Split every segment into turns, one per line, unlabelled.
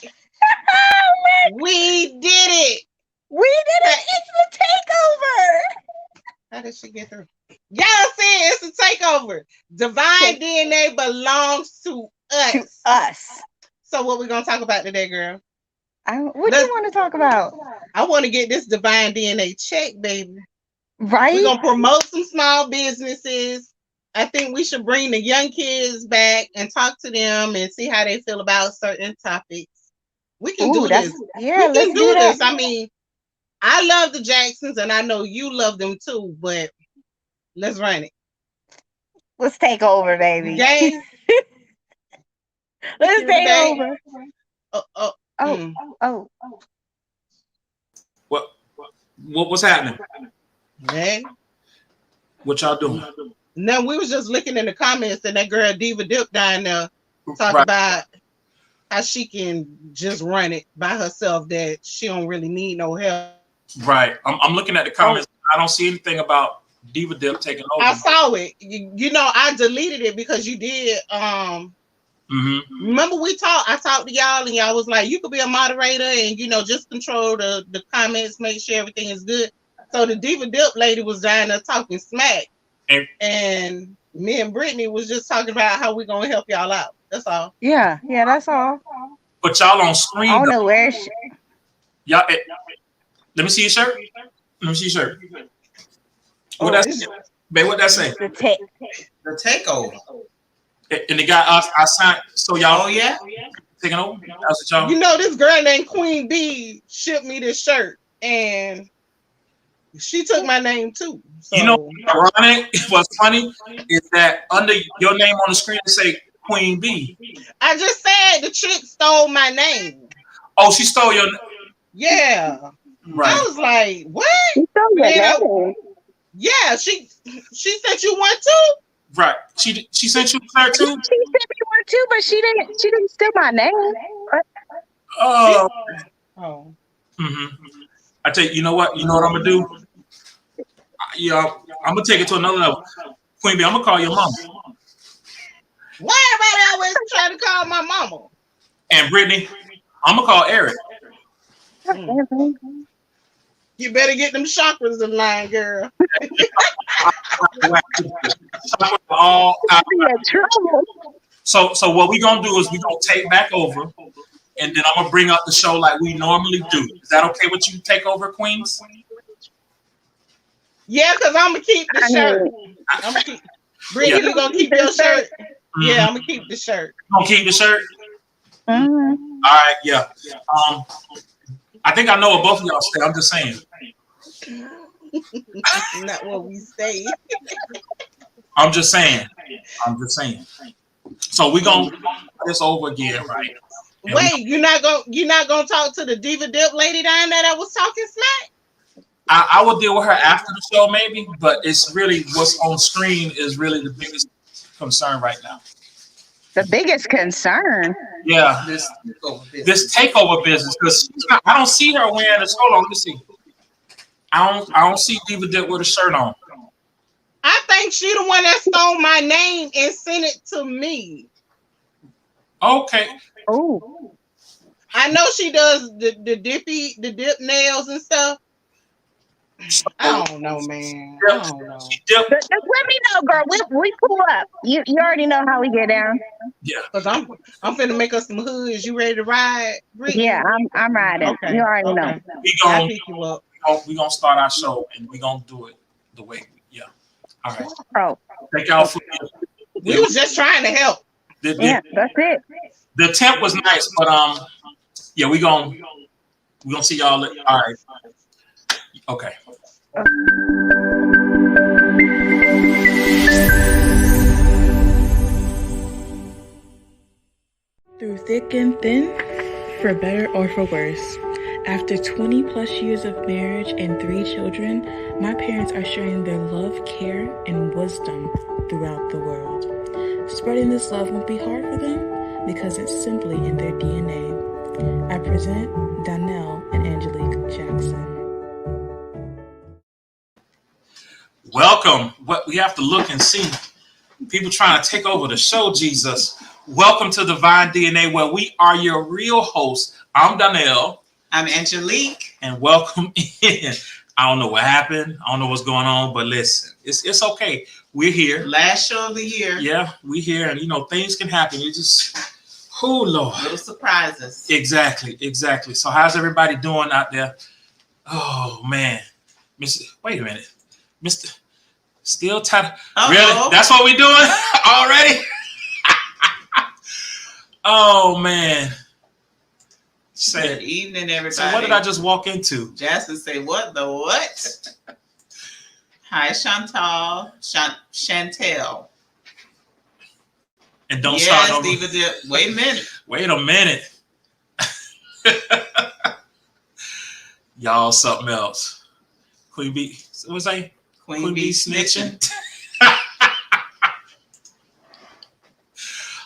it. We did it.
We did it. It's the takeover.
How did she get through? Y'all see, it's a takeover. Divine DNA belongs to us.
To us.
So what we gonna talk about today, girl?
What do you want to talk about?
I want to get this Divine DNA check, baby.
Right?
We're gonna promote some small businesses. I think we should bring the young kids back and talk to them and see how they feel about certain topics. We can do this.
Yeah,
we can do this. I mean, I love the Jacksons and I know you love them too, but let's run it.
Let's take over, baby.
Gang.
Let's take over.
What's happening?
Man.
What y'all doing?
No, we was just looking in the comments and that girl Diva Dip down there talking about how she can just run it by herself, that she don't really need no help.
Right. I'm looking at the comments. I don't see anything about Diva Dip taking over.
I saw it. You know, I deleted it because you did. Remember I talked to y'all and y'all was like, you could be a moderator and, you know, just control the comments, make sure everything is good. So the Diva Dip lady was down there talking smack. And me and Brittany was just talking about how we're going to help y'all out. That's all.
Yeah, that's all.
But y'all on screen.
I don't know where she...
Y'all, let me see your shirt. Let me see your shirt. What that say? Babe, what that say?
The takeover.
And the guy I signed. So y'all.
Oh, yeah?
Taking over? That's what y'all.
You know, this girl named Queen B shipped me this shirt. And she took my name too. So.
You know, ironic. What's funny is that under your name on the screen it say Queen B.
I just said the chick stole my name.
Oh, she stole your name.
Yeah.
Right.
I was like, what?
She stole your name.
Yeah, she sent you one too.
Right. She sent you her too.
She sent me one too, but she didn't steal my name.
Oh.
Mm-hmm.
I tell you, you know what I'm gonna do? I'm gonna take it to another level. Queen B, I'm gonna call your mama.
Why everybody always try to call my mama?
And Brittany, I'm gonna call Eric.
You better get them chakras in line, girl.
So what we gonna do is we gonna take back over, and then I'm gonna bring up the show like we normally do. Is that okay with you? Take over, Queens.
Yeah, because I'm gonna keep the shirt. I'm gonna keep. Brittany, you gonna keep your shirt? Yeah, I'm gonna keep the shirt.
You gonna keep the shirt? All right, yeah. I think I know what both of y'all say. I'm just saying.
Not what we say.
I'm just saying. So we gonna do this over again, right? And
wait, you're not gonna talk to the Diva Dip lady down there that was talking smack?
I will deal with her after the show, maybe. But it's really what's on screen is really the biggest concern right now.
The biggest concern.
Yeah, this takeover business, because I don't see her wearing this. Hold on, let me see. I don't see Diva Dip with a shirt on.
I think she the one that stole my name and sent it to me.
Okay.
Oh.
I know she does the dip nails and stuff. I don't know, man. I don't know.
Just let me know, girl. We pull up. You already know how we get down.
Yeah.
Cause I'm finna make us some hoods. You ready to ride? Brittany?
Yeah, I'm riding. Okay. You already know.
We gonna start our show and we gonna do it the way. Yeah. All right.
Oh.
Thank y'all for.
We was just trying to help.
Yeah, that's it.
The temp was nice, but yeah, we gonna see y'all. All right. Okay.
Through thick and thin, for better or for worse. After 20 plus years of marriage and 3 children, my parents are sharing their love, care, and wisdom throughout the world. Spreading this love won't be hard for them because it's simply in their DNA. I present Donnell and Angelic Jackson.
Welcome. What we have to look and see. People trying to take over the show, Jesus. Welcome to Divine DNA, where we are your real hosts. I'm Dannell.
I'm Angelique.
And welcome in. I don't know what happened. I don't know what's going on, but listen, it's okay. We're here.
Last show of the year.
Yeah, we're here, and things can happen. You just, oh Lord,
little surprises.
Exactly. So how's everybody doing out there? Oh man, wait a minute, Mr. Still tired? Really? That's what we're doing already? Oh man.
Good evening, everybody.
So what did I just walk into?
Jasmine say, what the what? Hi, Chantel.
And don't start over.
Wait a minute.
Wait a minute. Y'all something else. Queen Bee, what's that?
Queen Bee snitching.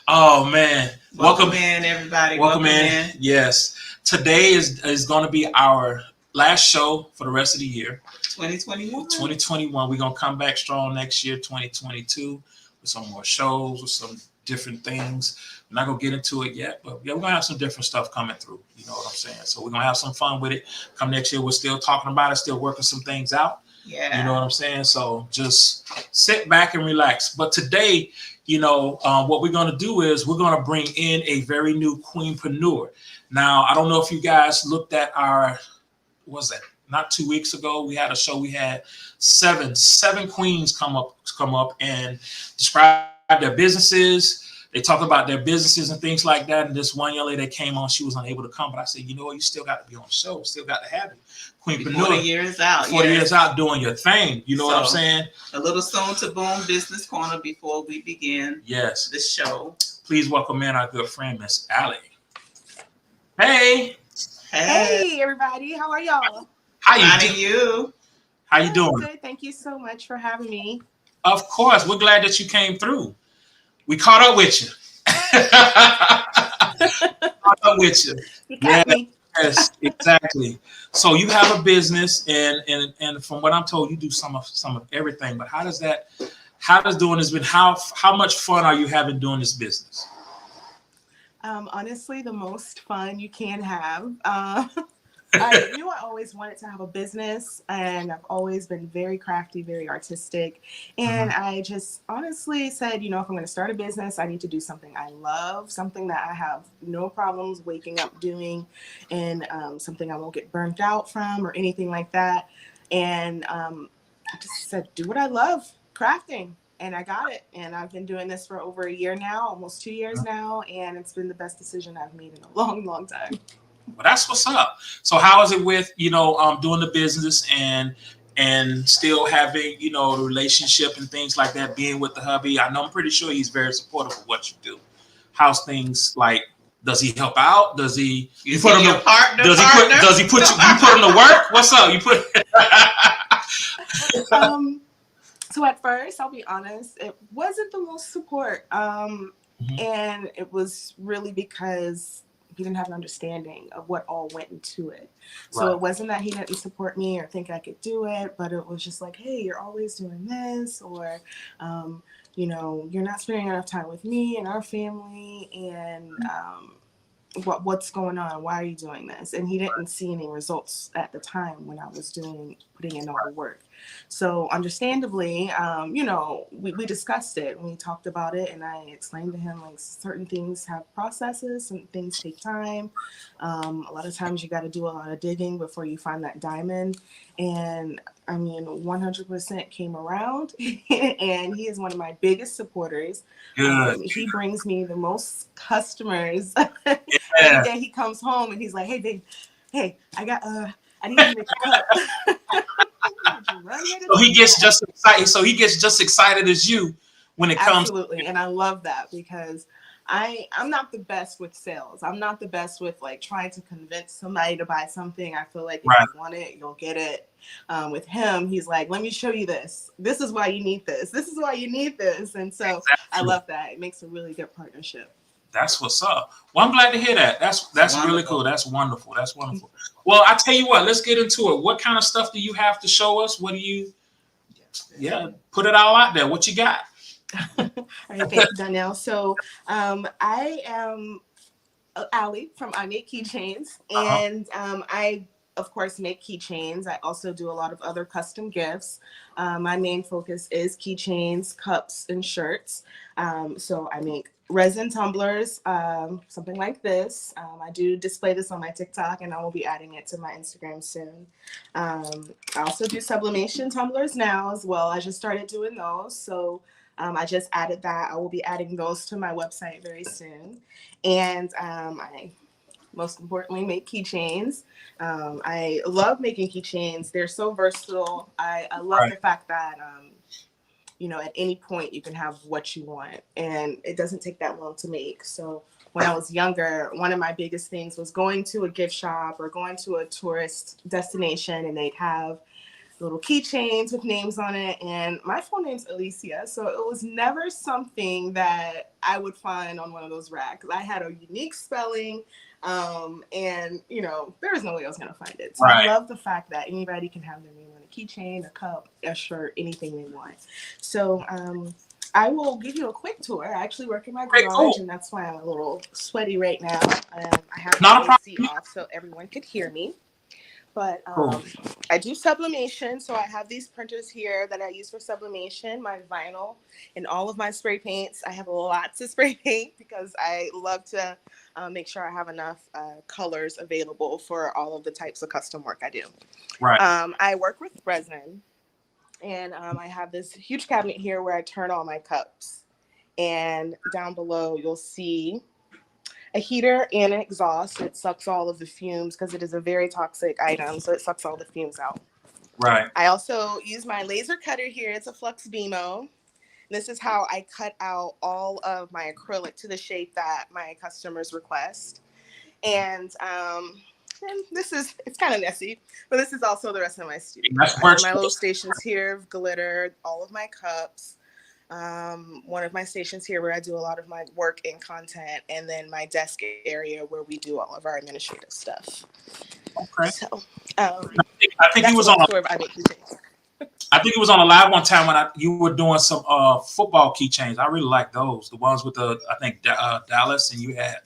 Oh man.
Welcome in, everybody.
Welcome in. Yes. Today is going to be our last show for the rest of the year.
2021.
2021. We're going to come back strong next year, 2022, with some more shows, with some different things. I'm not going to get into it yet, but yeah, we're going to have some different stuff coming through. You know what I'm saying? So we're going to have some fun with it. Come next year, we're still talking about it, still working some things out.
Yeah.
You know what I'm saying? So just sit back and relax. But today, what we're going to do is we're going to bring in a very new queenpreneur. Now, I don't know if you guys looked at not 2 weeks ago, we had a show. We had seven queens come up and describe their businesses. They talk about their businesses and things like that. And this one young lady that came on, she was unable to come. But I said, you still got to be on the show. Still got to have it. Queenpreneur.
40 years out.
40 years out doing your thing. You know what I'm saying?
A little soon to boom business corner before we begin the show.
Please welcome in our good friend, Miss Allie. Hey,
everybody. How are y'all?
How you doing?
Good. Thank you so much for having me.
Of course. We're glad that you came through. We caught up with you.
You got me.
Yes, exactly. So you have a business, and from what I'm told, you do some of everything. But how does doing this been? How much fun are you having doing this business?
Honestly, the most fun you can have. I knew I always wanted to have a business, and I've always been very crafty, very artistic. And I just honestly said, if I'm going to start a business, I need to do something I love, something that I have no problems waking up doing, and something I won't get burnt out from or anything like that. And I just said, do what I love, crafting. And I got it. And I've been doing this for over a year now, almost 2 years now. And it's been the best decision I've made in a long, long time.
Well, that's what's up. So how is it with, doing the business and still having, the relationship and things like that, being with the hubby? I know I'm pretty sure he's very supportive of what you do. How's things like? Does he help out? Does he put him to work? What's up? You put
So at first, I'll be honest, it wasn't the most support. And it was really because he didn't have an understanding of what all went into it. So It wasn't that he didn't support me or think I could do it, but it was just like, hey, you're always doing this, or, you're not spending enough time with me and our family, and what's going on? Why are you doing this? And he didn't see any results at the time when I was putting in all the work. So understandably, we discussed it and we talked about it, and I explained to him like certain things have processes and things take time. A lot of times you got to do a lot of digging before you find that diamond. And 100% came around, and he is one of my biggest supporters. He brings me the most customers. Every day he comes home and he's like, hey, babe, I need to make a cup.
So he gets just excited. So he gets just excited as you when it comes.
Absolutely, and I love that because I'm not the best with sales. I'm not the best with like trying to convince somebody to buy something. I feel like if you want it, you'll get it. With him, he's like, let me show you this. This is why you need this. This is why you need this. And so I love that. It makes a really good partnership.
That's what's up. Well, I'm glad to hear that. That's really cool. That's wonderful. That's wonderful. Well, I tell you what, let's get into it. What kind of stuff do you have to show us? What do you, put it all out there. What you got?
All right, thank you, Dannell. So I am Allie from I Make Keychains, and I, of course, make keychains. I also do a lot of other custom gifts. My main focus is keychains, cups, and shirts. So I make resin tumblers, something like this. I do display this on my TikTok, and I will be adding it to my Instagram soon. I also do sublimation tumblers now as well. I just started doing those, so I just added that. I will be adding those to my website very soon. And I most importantly make keychains. I love making keychains. They're so versatile. I love the fact that you know, at any point you can have what you want, and it doesn't take that long to make. So when I was younger, one of my biggest things was going to a gift shop or going to a tourist destination, and they'd have little keychains with names on it. And my full name's Alicia, so it was never something that I would find on one of those racks. I had a unique spelling, and you know, there was no way I was gonna find it. So I love the fact that anybody can have their name on a keychain, a cup, a shirt, anything they want. So I will give you a quick tour. I actually work in my garage, and that's why I'm a little sweaty right now. I have my AC off so everyone could hear me. But I do sublimation, so I have these printers here that I use for sublimation, my vinyl, and all of my spray paints. I have lots of spray paint because I love to make sure I have enough colors available for all of the types of custom work I do. I work with resin, and I have this huge cabinet here where I turn all my cups. And down below, you'll see a heater and an exhaust. It sucks all of the fumes because it is a very toxic item, so it sucks all the fumes out. I also use my laser cutter here. It's a Flux Beamo. This is how I cut out all of my acrylic to the shape that my customers request. And this is, it's kind of messy, but this is also the rest of my studio. I have my little stations here of glitter, all of my cups. One of my stations here where I do a lot of my work and content, and then my desk area where we do all of our administrative stuff. So,
I think he was on. I think it was on a live one time when you were doing some football keychains. I really like those. The ones with the Dallas, and you had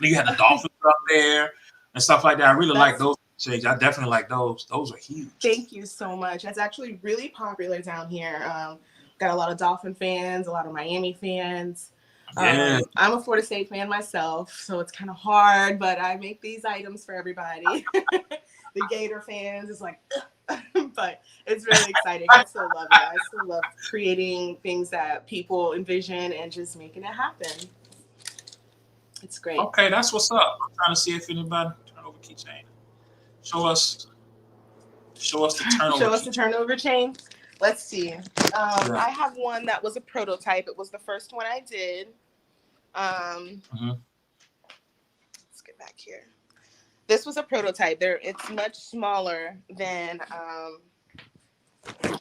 the Dolphins up there and stuff like that. I really like those keychains. I definitely like those. Those are huge.
Thank you so much. That's actually really popular down here. Got a lot of Dolphin fans, a lot of Miami fans. I'm a Florida State fan myself, so it's kind of hard, but I make these items for everybody. The Gator fans is like, but it's really exciting. I still love it. I still love creating things that people envision and just making it happen. It's great.
Okay, that's what's up. I'm trying to see if anybody turn over keychain. Show us the turnover.
Show us the turnover chain. Let's see. I have one that was a prototype. It was the first one I did. Let's get back here. This was a prototype. It's much smaller than the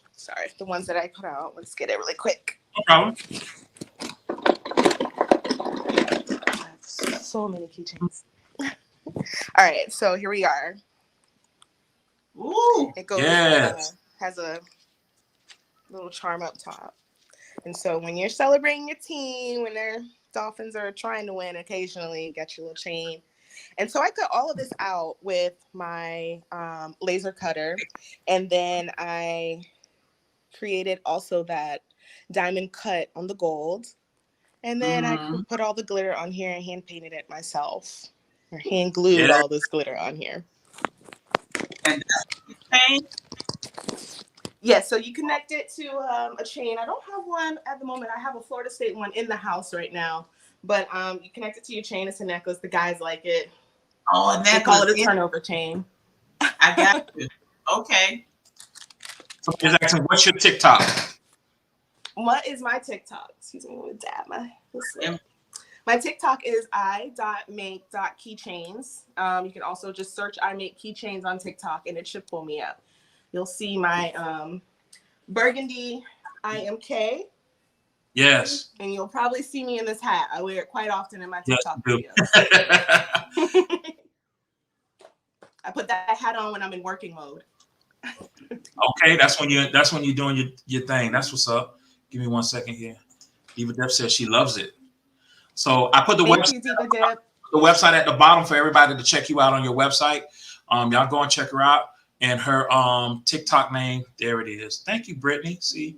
ones that I put out. Let's get it really quick.
No problem.
I have so many keychains. All right, so here we are.
Ooh,
it goes. Has a little charm up top, and so when you're celebrating your team, when their Dolphins are trying to win, occasionally you get your little chain. And so I cut all of this out with my laser cutter, and then I created also that diamond cut on the gold, and then I put all the glitter on here and hand painted it myself, or hand glued all this glitter on here.
And paint.
Yes, so you connect it to a chain. I don't have one at the moment. I have a Florida State one in the house right now. But you connect it to your chain. It's a necklace. The guys like it.
Oh, a necklace.
They call it a turnover chain.
I got you. Okay.
So he's asking, what's your TikTok?
What is my TikTok? Excuse me, let me dab my TikTok is i.make.keychains. You can also just search I Make Keychains on TikTok, and it should pull me up. You'll see my burgundy IMK.
Yes.
And you'll probably see me in this hat. I wear it quite often in my TikTok videos. I put that hat on when I'm in working mode.
Okay, that's when you're doing your thing. That's what's up. Give me 1 second here. Diva Dip says she loves it. So I put the
the
website at the bottom for everybody to check you out on your website. Y'all go and check her out. And her TikTok name, there it is. Thank you, Brittany. See,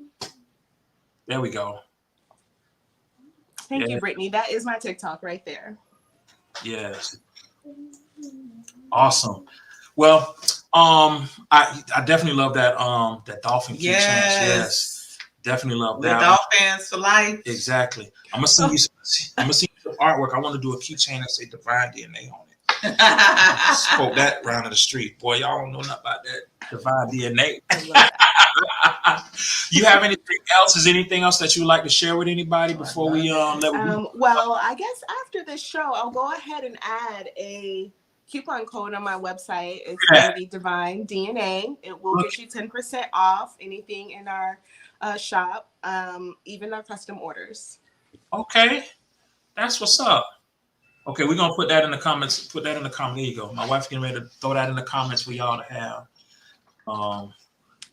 there we go.
Thank you, Brittany. That is my TikTok right there.
Yes. Awesome. Well, I definitely love that dolphin keychains. Yes. Definitely love that.
The dolphins for life.
Exactly. I'm gonna send you some artwork. I want to do a keychain that say Divine DNA on it. Spoke that round of the street. Boy, y'all don't know nothing about that Divine DNA. You have anything else? Is anything else that you would like to share with anybody before we
well, I guess after this show, I'll go ahead and add a coupon code on my website. It's going to be Divine DNA. It will get you 10% off anything in our shop, even our custom orders.
Okay, that's what's up. Okay, we're gonna put that in the comments. Put that in the comment. There you go. My wife's getting ready to throw that in the comments for y'all to have.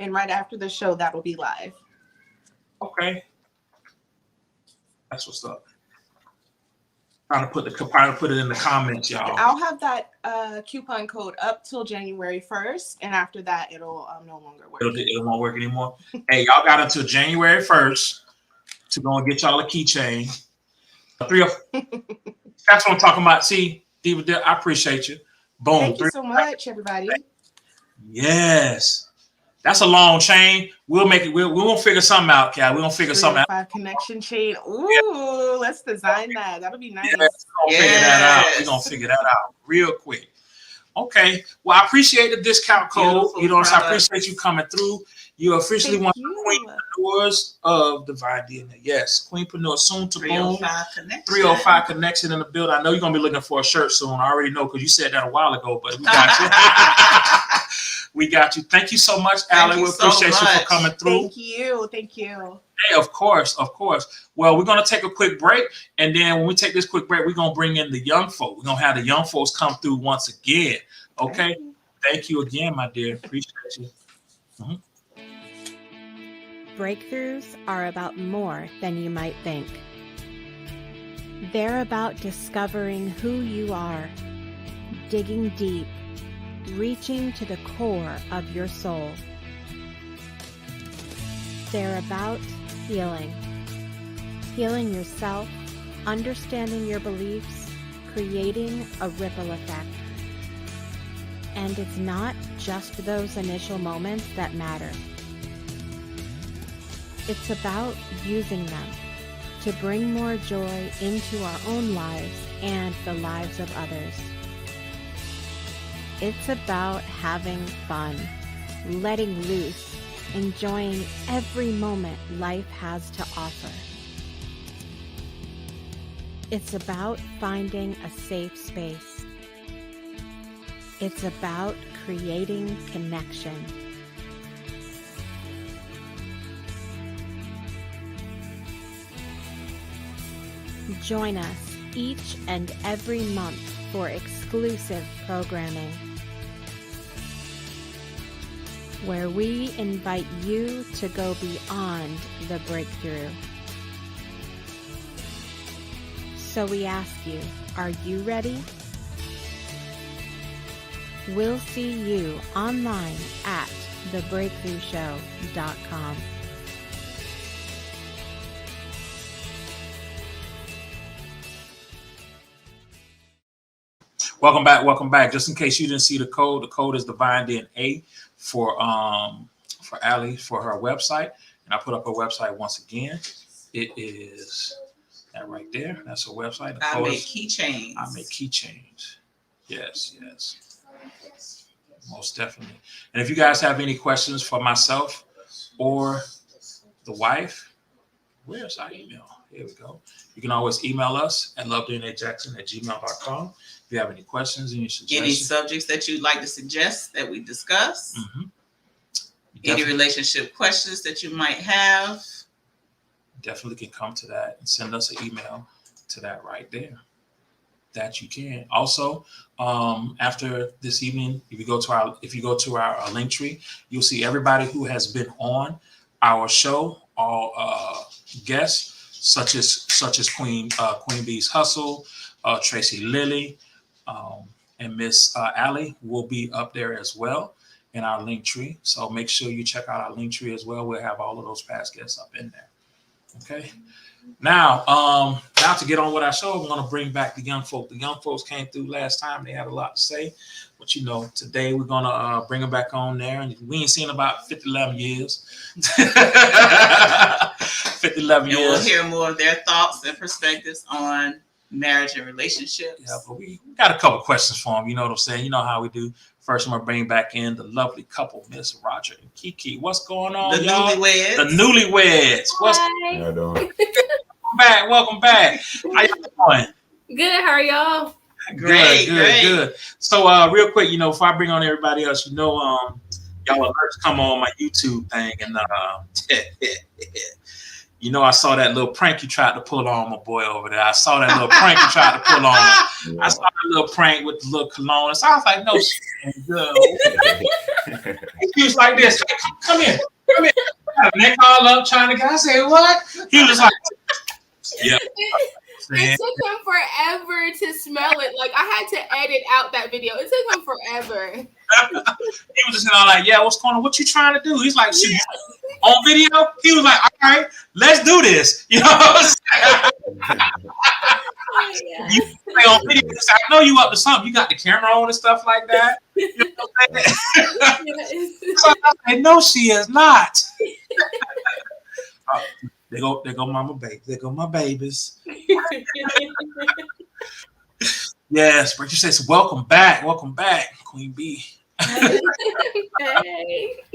And right after the show, that will be live.
Okay, that's what's up. Trying to put it in the comments, y'all.
I'll have that coupon code up till January 1st, and after that, it'll no longer work.
It won't work anymore. Hey, y'all got until January 1st to go and get y'all a keychain. That's what I'm talking about. See, Diva Dip, I appreciate you. Boom.
Thank you so much, everybody.
Yes. That's a long chain. We'll make it. We won't figure something out, Cal. We're going to figure something out.
5 connection chain. Ooh, let's design that. That'll be nice.
Figure that out. We're going to figure that out real quick. Okay. Well, I appreciate the discount code. I appreciate you coming through. You officially one of the queenpreneurs of Divine DNA. Yes, queenpreneur, soon to boom. 305 connection in the building. I know you're gonna be looking for a shirt soon. I already know because you said that a while ago, but we got you. We got you. Thank you so much, Allie. We appreciate you for coming through.
Thank you.
Hey, of course. Well, we're gonna take a quick break, and then when we take this quick break, we're gonna bring in the young folk. We're gonna have the young folks come through once again. Okay. Thank you again, my dear. Appreciate you. Mm-hmm.
Breakthroughs are about more than you might think. They're about discovering who you are, digging deep, reaching to the core of your soul. They're about healing yourself, understanding your beliefs, creating a ripple effect. And it's not just those initial moments that matter. It's about using them to bring more joy into our own lives and the lives of others. It's about having fun, letting loose, enjoying every moment life has to offer. It's about finding a safe space. It's about creating connection. Join us each and every month for exclusive programming, where we invite you to go beyond the breakthrough. So we ask you, are you ready? We'll see you online at thebreakthroughshow.com.
Welcome back. Just in case you didn't see the code is Divine DNA for Allie for her website. And I put up her website once again. It is that right there. That's her website.
I make keychains.
Yes. Most definitely. And if you guys have any questions for myself or the wife, where's our email? Here we go. You can always email us at lovednajackson@gmail.com. If you have any questions, any suggestions,
any subjects that you'd like to suggest that we discuss, any relationship questions that you might have,
definitely can come to that and send us an email to that right there. That you can. Also, after this evening, if you go to our link tree, you'll see everybody who has been on our show, all guests. such as Queen Bee's Hustle, Tracy Lilly, and Miss Allie will be up there as well in our link tree. So make sure you check out our link tree as well. We'll have all of those past guests up in there. Okay. Now to get on with our show, we're going to bring back the young folk. The young folks came through last time. They had a lot to say. But, today we're going to bring them back on there. And we ain't seen about 11 years. 11 years.
We'll hear more of their thoughts and perspectives on marriage and relationships.
Yeah, but we got a couple questions for them. You know what I'm saying? You know how we do. First, I'm going to bring back in the lovely couple, Miss Roger and Kiki. What's going on, y'all?
The
newlyweds. What's
doing?
Welcome back. How y'all doing?
Good. How are y'all?
Good. So, real quick, before I bring on everybody else, y'all alerts come on my YouTube thing, and I saw that little prank you tried to pull on my boy over there. I saw that little prank you tried to pull on him. I saw that little prank with the little cologne. So I was like, no shit. He was like this. Hey, come here. Neck all up, trying to get. I said, what? He was like, yeah.
It took him forever to smell it. Like, I had to edit out that video. It took him forever.
He was just like, yeah, what's going on? What you trying to do? He's like, shoot, on video? He was like, all right, let's do this. You know what I'm saying? You play on video. I know you up to something. You got the camera on and stuff like that. You know what I'm saying? So I said, no, she is not. They go mama baby. There go my babies. Yes, but you says welcome back, Queen Bee.
Hey.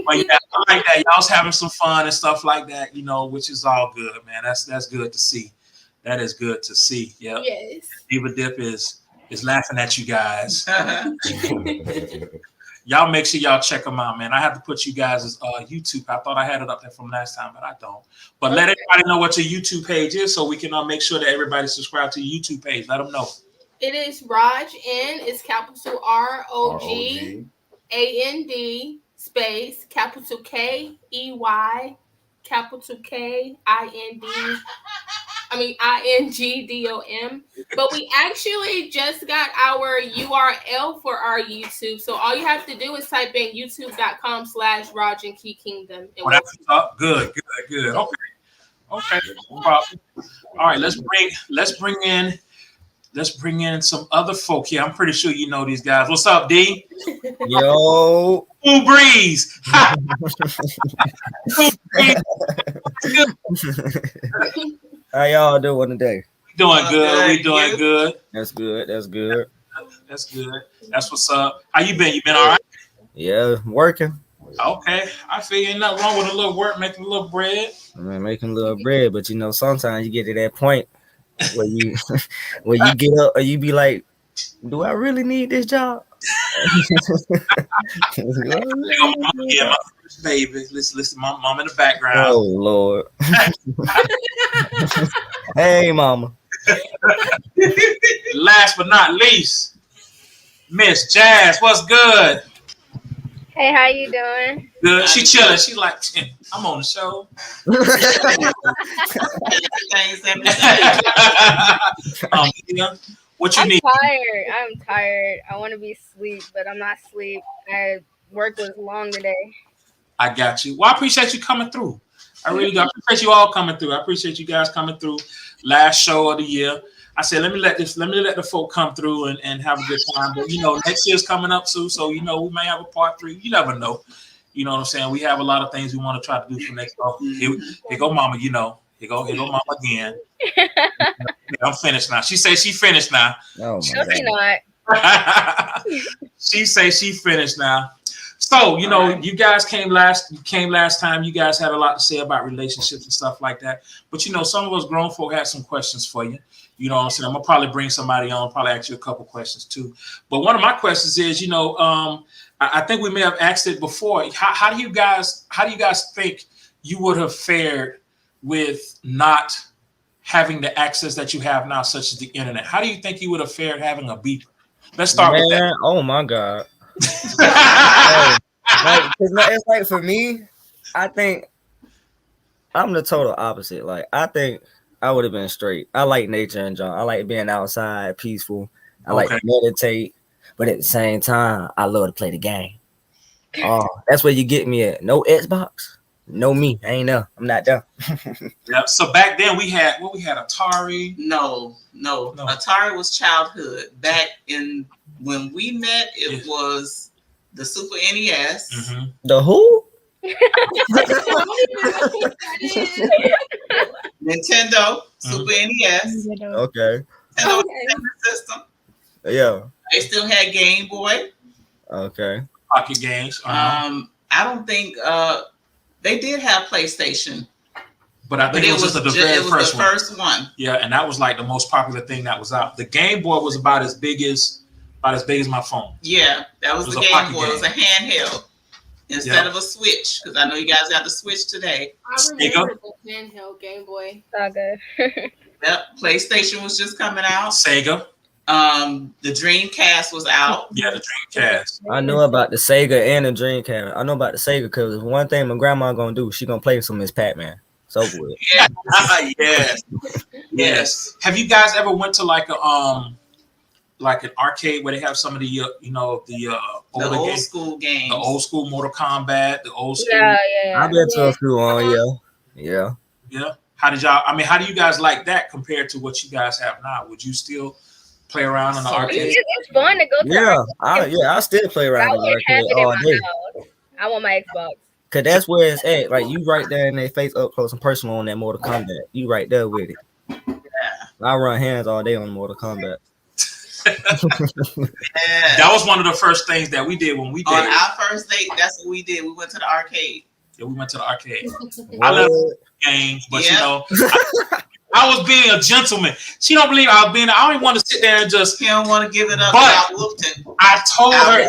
But yeah, I like that. Y'all's having some fun and stuff like that, which is all good, man. That's good to see. That is good to see. Yep.
Yes.
Diva Dip is laughing at you guys. Y'all make sure y'all check them out, man. I have to put you guys' YouTube. I thought I had it up there from last time, but I don't. But let everybody know what your YouTube page is so we can make sure that everybody subscribe to your YouTube page. Let them know.
It is Rog N. It's capital ROGAND space capital KEY capital KINGDOM. But we actually just got our URL for our YouTube. So all you have to do is type in youtube.com/Rog and Key Kingdom.
Oh, that's up. Good. Okay. No problem. All right, let's bring in some other folk here. I'm pretty sure you know these guys. What's up, D?
Yo.
Cool Breeze. Cool Breeze.
How y'all doing today?
Doing good. We doing good.
That's good.
That's good. That's what's up. How you been? You been all right?
Yeah, working.
Okay. I feel you. Ain't nothing wrong with a little work, making a little bread.
Making a little bread, but sometimes you get to that point where you get up or you be like, do I really need this job?
Yeah, my first baby. Listen, my mom in the background.
Oh Lord. Hey, mama.
Last but not least, Miss Jazz. What's good?
Hey, how you doing?
Good. She chilling. She like, I'm on the show. What you need?
I'm tired. I want to be asleep, but I'm not asleep. Work was long today.
I got you. Well, I appreciate you coming through. I really do. I appreciate you all coming through. I appreciate you guys coming through. Last show of the year. I said, let me let the folk come through and have a good time. But next year's coming up too, so we may have a part 3. You never know. You know what I'm saying? We have a lot of things we want to try to do for next year. Here go mama, Here go mama again. I'm finished now. She say she finished now.
Oh
my God.
Not. She say she finished now. So, you guys came last time. You guys had a lot to say about relationships and stuff like that. But, some of us grown folk had some questions for you. You know what I'm saying? I'm going to probably bring somebody on, probably ask you a couple questions too. But one of my questions is, I think we may have asked it before. How do you guys think you would have fared with not having the access that you have now, such as the internet? How do you think you would have fared having a beeper? Let's start with that.
Oh my God. It's like for me, I think I'm the total opposite. Like I think I would have been straight. I like nature and junk. I like being outside, peaceful. I like to meditate, but at the same time, I love to play the game. Oh, that's where you get me at. No Xbox, no me. I ain't there. I'm not there.
Yeah. So back then we had Atari.
No. Atari was childhood. Back in when we met, it was the Super NES.
Mm-hmm.
The who?
Nintendo, Super NES.
Okay.
Nintendo system.
Yeah.
They still had Game Boy.
Okay.
Pocket games.
I don't think they did have PlayStation.
But I think it was the first one. Yeah, and that was like the most popular thing that was out. The Game Boy was about as big as my phone.
Yeah, that was the Game Boy. It was a handheld instead of a Switch, because I know you guys got the Switch today.
I remember the handheld Game Boy.
Okay.
Yep, PlayStation was just coming out.
Sega.
The Dreamcast was out.
Yeah, the Dreamcast.
I know about the Sega and the Dreamcast. I know about the Sega because one thing my grandma gonna do, she gonna play some Miss Pac-Man. So good.
Yes. Have you guys ever went to like an arcade where they have some of the
old school games,
the old school Mortal Kombat, the old school?
Yeah.
I've been to a few on. Yeah.
How do you guys like that compared to what you guys have now? Would you still play around in the arcade?
It's fun to go to.
I still play around in the arcade all day.
I want my Xbox.
Cause that's where it's at. Like you right there in their face up close and personal on that Mortal Kombat. You right there with it. Yeah. I run hands all day on Mortal Kombat.
That was one of the first things that we did when we did.
On our first date, that's what we did. We went to the arcade.
Yeah, we went to the arcade. I love games, but you know, I was being a gentleman. She don't believe I was being. I don't even want to sit there and just.
He don't want to give it up.
But I told her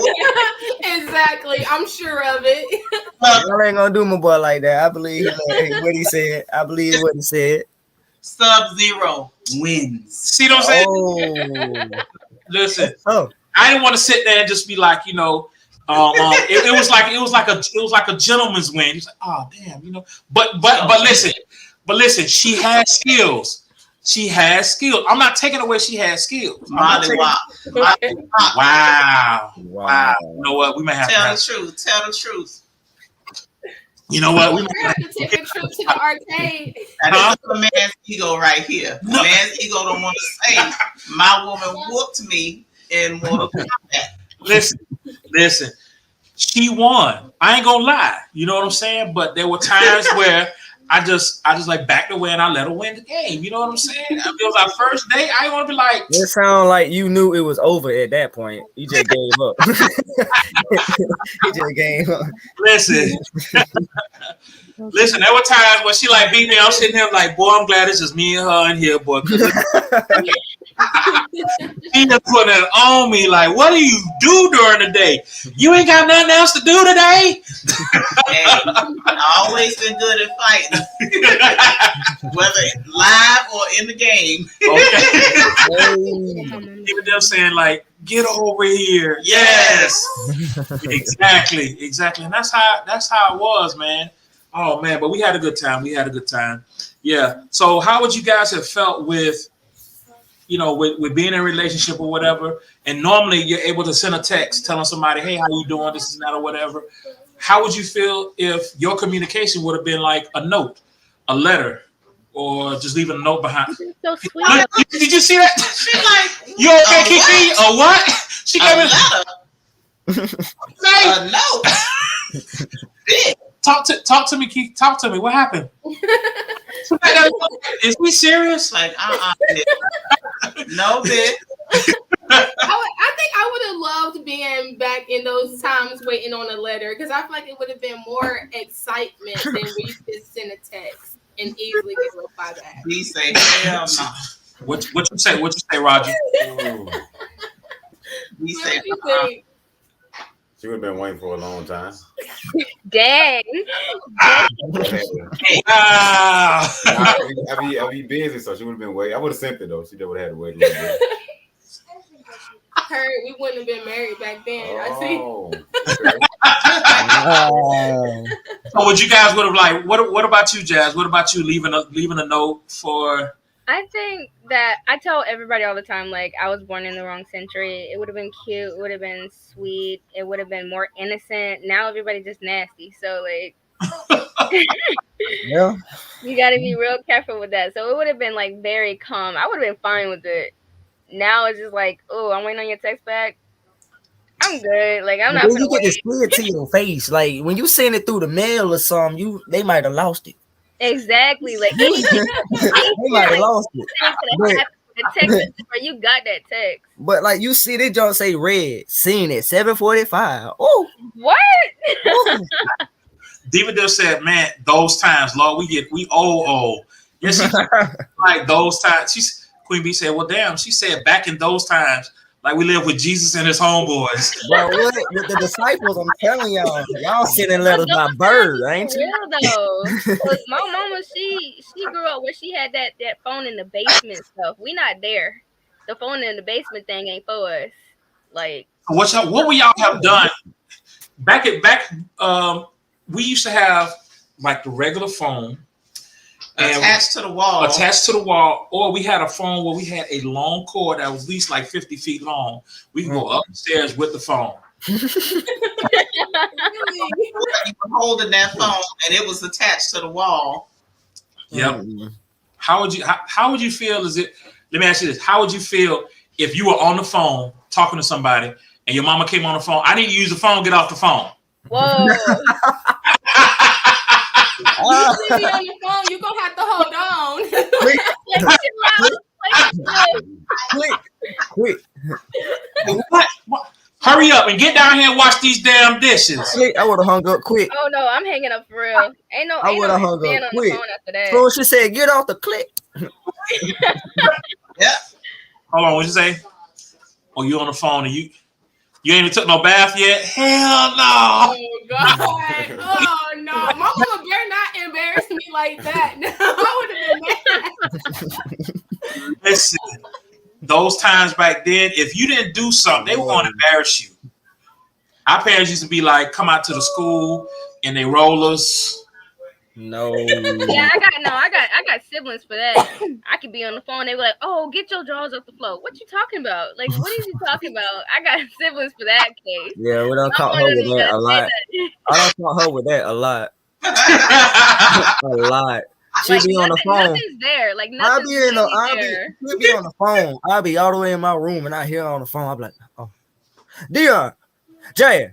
exactly. I'm sure of it.
I ain't gonna do my boy like that. I believe what he said. I believe what he said.
Sub-Zero wins.
See what I'm saying? Listen. I didn't want to sit there and just be like, you know. It was like a gentleman's win. He's like, oh damn, you know. But listen, she has skills. She has skills. I'm not taking away she has skills. Wow. You know what? We may have
Tell the truth.
You know what?
We may have to take a trip to the arcade.
That's a man's ego right here. No. Man's ego don't want to say my woman whooped me in Mortal Kombat.
Listen. She won. I ain't gonna lie. You know what I'm saying? But there were times where I just like backed away and I let her win the game. You know what I'm saying? It was our first date. I didn't want to be like.
It sounded like you knew it was over at that point. You just gave up. You just gave up.
Listen, there were times when she like beat me. I'm sitting here like, boy, I'm glad it's just me and her in here, boy. She just put it on me like, what do you do during the day? You ain't got nothing else to do today?
Hey, I've always been good at fighting. Whether live or in the game.
Okay. Even them saying like, get over here. Yes. Exactly. And that's how it was, man. Oh man, but we had a good time. Yeah. So how would you guys have felt with, you know, with being in a relationship or whatever? And normally you're able to send a text telling somebody, hey, how you doing? This is that or whatever. How would you feel if your communication would have been like a note, a letter, or just leaving a note behind?
So sweet.
Did you see that?
She like,
you okay, Kiki? A what? She gave
a note. Big.
Talk to me, Keith. Talk to me. What happened? Is we serious?
Like, no, bitch.
I think I would have loved being back in those times waiting on a letter, because I feel like it would have been more excitement than we just send a text and easily get a reply back.
We say hell no.
What you say? What you say, Roger?
We say
She would have been waiting for a long time.
Dang.
Wow.
I'd be busy, so she would have been waiting. I would have sent it though. She would have had to wait a little bit.
We wouldn't have been married back then.
Oh,
So what you guys would have like? What about you, Jazz? What about you leaving a note for
I think that I tell everybody all the time, like, I was born in the wrong century. It would have been cute. It would have been sweet. It would have been more innocent. Now everybody just nasty. So, like,
Yeah.
you got to be real careful with that. So it would have been, like, very calm. I would have been fine with it. Now it's just like, oh, I'm waiting on your text back. I'm good. Like, I'm not
When
gonna
you get
wait.
this clear to your face, like when you send it through the mail or something, they might have lost it.
Exactly. Like,
They might have lost it.
The text message where you got that text.
But like you see, they just say red, seen it 7:45. Oh,
what?
Diva just said, "Man, those times, Lord, we old. Yes, like those times." Queen B said, "Well, damn." She said, "Back in those times, like we lived with Jesus and his homeboys."
Bro, what with the disciples? I'm telling y'all sending letters by bird, ain't you?
Real though. Cause my mama, she grew up where she had that phone in the basement stuff. We not there. The phone in the basement thing ain't for us. Like,
what would y'all have done back? We used to have like the regular phone
attached to the wall,
or we had a phone where we had a long cord that was at least like 50 feet long. We could go upstairs with the phone.
You were holding that phone and it was attached to the wall.
Yep. How would you feel? Let me ask you this: how would you feel if you were on the phone talking to somebody and your mama came on the phone? I need to use the phone. Get off the phone.
Whoa. You see me on the phone, you're gonna have to hold
on.
Quick. What? Hurry up and get down here and wash these damn dishes.
I would have hung up quick.
Oh no, I'm hanging up for real.
I would have hung up quick.
After that.
So she said, "Get off the click."
Yeah.
Hold on, what'd you say? Oh, you on the phone and you ain't even took no bath yet? Hell no.
Oh God. Oh no. My mama better not embarrass me like that. No, I would have been mad.
Listen, those times back then, if you didn't do something, they were going to embarrass you. Our parents used to be like, come out to the school and they roll us.
No.
Yeah, I got siblings for that. I could be on the phone. They were like, "Oh, get your drawers off the floor." What you talking about? Like, what are you talking about? I got siblings for that case.
Yeah, we don't caught her with that a lot. I don't caught her with that a lot. A lot. She be on the phone.
Nothing's there. Like nothing's there.
She'll be on the phone. I'll be all the way in my room and I hear her on the phone. I'll be like, "Oh, Dion, Jay,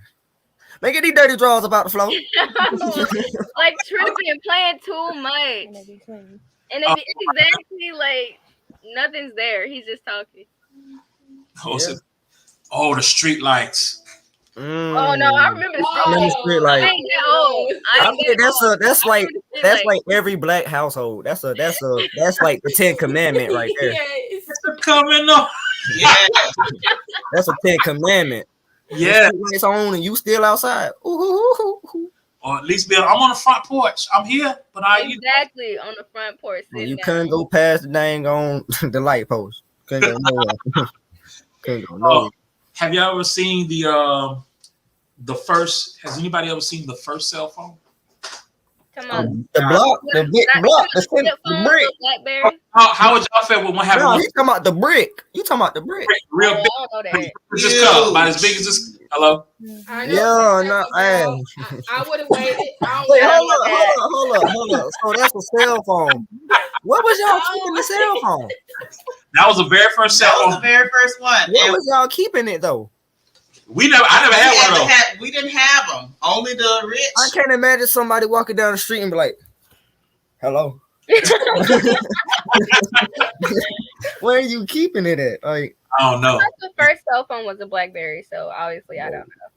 man, get these dirty drawers about the floor."
Like tripping, playing too much. And it's exactly like nothing's there. He's just talking.
Oh, the street lights.
Oh no, I remember the
street lights.
I ain't that old.
That's like every black household. That's like the 10 Commandment right there.
Yes. Coming up.
Yeah.
That's a 10 Commandment.
Yeah.
It's on and you still outside. Ooh.
Or at least I'm on the front porch. I'm here, but
exactly on the front porch.
You couldn't go past the dang on the light post. Couldn't go nowhere.
Have you ever seen the first? Has anybody ever seen the first cell phone?
The big block, the brick.
How would y'all feel when one happened?
No, you talking about the brick? You talking about the brick?
Real big. It's just cup, about as big as this. Hello.
I would have waited.
Wait, hold up. So that's a cell phone. What was y'all keeping the cell phone?
That was the very first cell phone.
That was the very first one.
What was y'all keeping it though?
I never had one of those.
We didn't have them. Only the rich.
I can't imagine somebody walking down the street and be like, "Hello." Where are you keeping it at? Like,
I don't know.
The first cell phone was a BlackBerry, so obviously I don't know.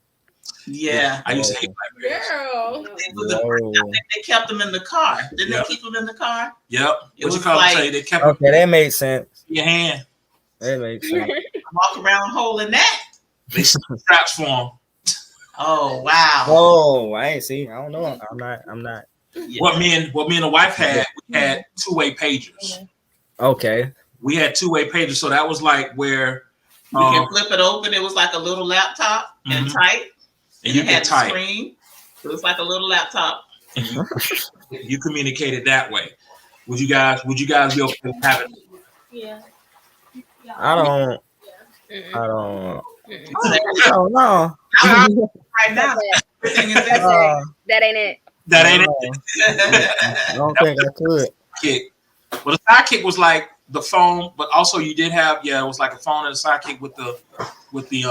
Yeah,
I used to hate BlackBerries.
I think they kept them in the car. Didn't they keep them in the car?
Yep. What you call it? They kept
okay, that made sense.
Your hand.
That makes sense.
Walk around holding that.
They straps for them.
Oh wow.
Oh, I ain't see. I don't know. I'm not.
Yeah. What me and the wife had, we had two-way pagers.
Okay.
We had two-way pagers, so that was like where
you can flip it open. It was like a little laptop and tight.
And you had
type. Screen. It was like a little laptop.
And you communicated that way. Would you guys be okay with having
Yeah.
I don't.
Mm-mm.
I don't.
Mm-mm.
Oh no.
Right now, everything is that.
That ain't it.
That ain't
I don't think I could.
Sidekick. Well, the sidekick was like the phone, but also you did have it was like a phone and a sidekick with the what you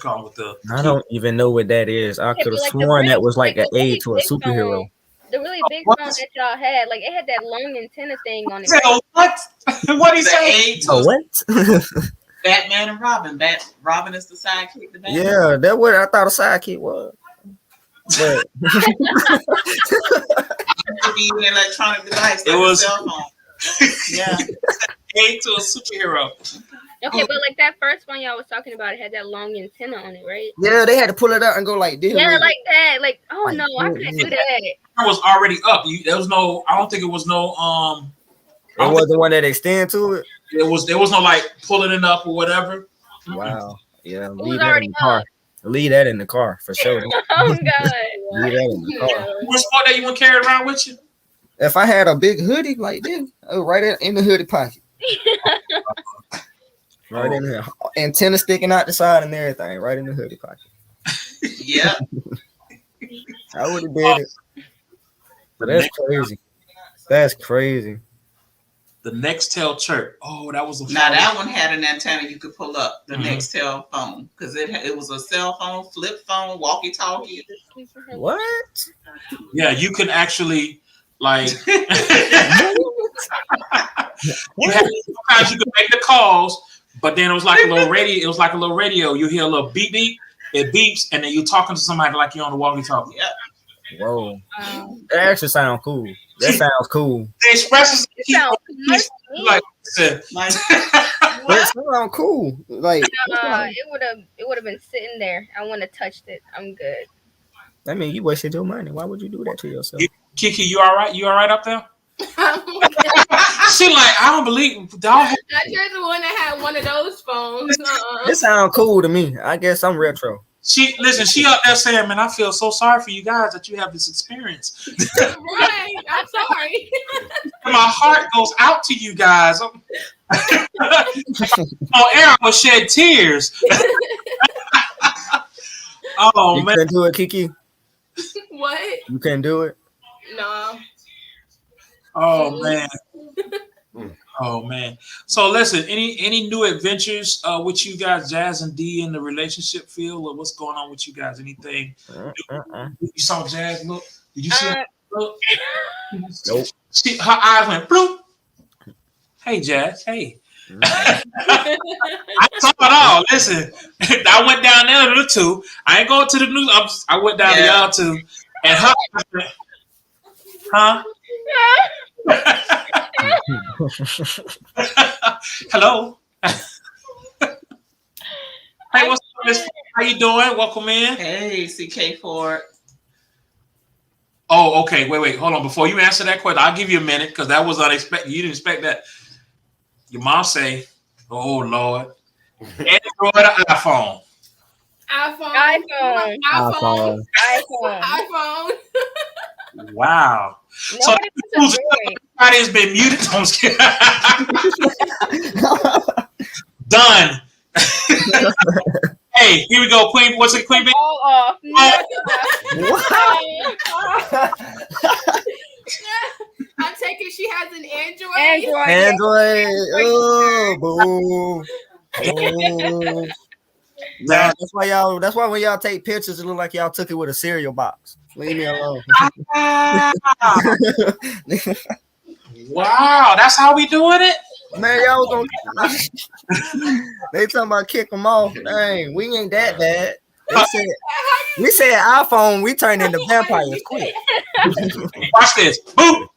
call it, with the.
I don't even know what that is. I could have sworn that was like an aid to a superhero.
The really big phone that y'all had, like it had that long antenna thing on it.
Right? What? What do you say?
What?
Batman and Robin. Robin is the sidekick. The Batman.
Yeah, that's what I thought a sidekick was. But
be an electronic device.
It was
a cell phone. Yeah.
Aid to a superhero.
Okay, but like that first one y'all was talking about, it had that long antenna on it, right?
yeah, they had to pull it out and go like this.
Yeah, like that. Like, oh no, I couldn't do that.
It was already up. There was no. I don't think it was no.
It was the one that extend to it.
There was no like pulling it up or whatever.
Wow. Yeah,
was
leave that in
already
the car. Leave that in the car for sure.
Oh God.
Leave that in the car.
Which sport that you want to carry around with you?
If I had a big hoodie like this, right in the hoodie pocket. Right in here. Antenna sticking out the side and everything. Right in the hoodie pocket.
Yeah.
I would have did it. But that's crazy. That's crazy.
The Nextel chirp. Oh, that was a
now that one had an antenna you could pull up. The Nextel phone, because it was a cell phone, flip phone, walkie-talkie.
What?
Yeah, you can actually like. Sometimes you could make the calls, but then it was like a little radio. It was like a little radio. You hear a little beep beep. It beeps, and then you're talking to somebody like you're on the walkie-talkie.
Yeah.
Whoa. That actually sounds cool. That sounds cool.
The expressions like
that sounds cool. Like
it would have been sitting there. I wouldn't have touched it. I'm good.
I mean, you wasted your money. Why would you do that to yourself?
Kiki, you all right? You all right up there? She like, I don't believe dog.
Not you're the one that had one of those phones.
It sounds cool to me. I guess I'm retro.
She up there saying, man, I feel so sorry for you guys that you have this experience.
Right. I'm sorry.
My heart goes out to you guys. On air, I will shed tears. Oh,
you
man.
couldn't do it, Kiki?
What?
You couldn't do it?
No.
Oh, man. Oh man! So listen, any new adventures with you guys, Jazz and D, in the relationship field, or what's going on with you guys? Anything? You saw Jazz look? Did you see her look?
Nope.
Her eyes went bloop. Hey Jazz, hey. I saw it all. Listen, I went down there to the two. I ain't going to the news. I went down to y'all two, and her. Huh? Hello. Hey, what's up, Miss? How you doing? Welcome in.
Hey, CK Ford.
Oh, okay. Wait. Hold on. Before you answer that question, I'll give you a minute because that was unexpected. You didn't expect that. Your mom say, "Oh Lord, Android or iPhone?"
iPhone.
Wow. So everybody has been muted. I'm just kidding. Done. Hey, here we go, Queen. What's it, Queen?
All off.
I take it she has an Android.
Oh, boom. Nah, that's why when y'all take pictures, it look like y'all took it with a cereal box. Leave me alone.
Wow, that's how we doing it?
Man, y'all was gonna they talking about kick them off. Dang, we ain't that bad. We said iPhone, we turned into vampires quick.
Watch this. Boom.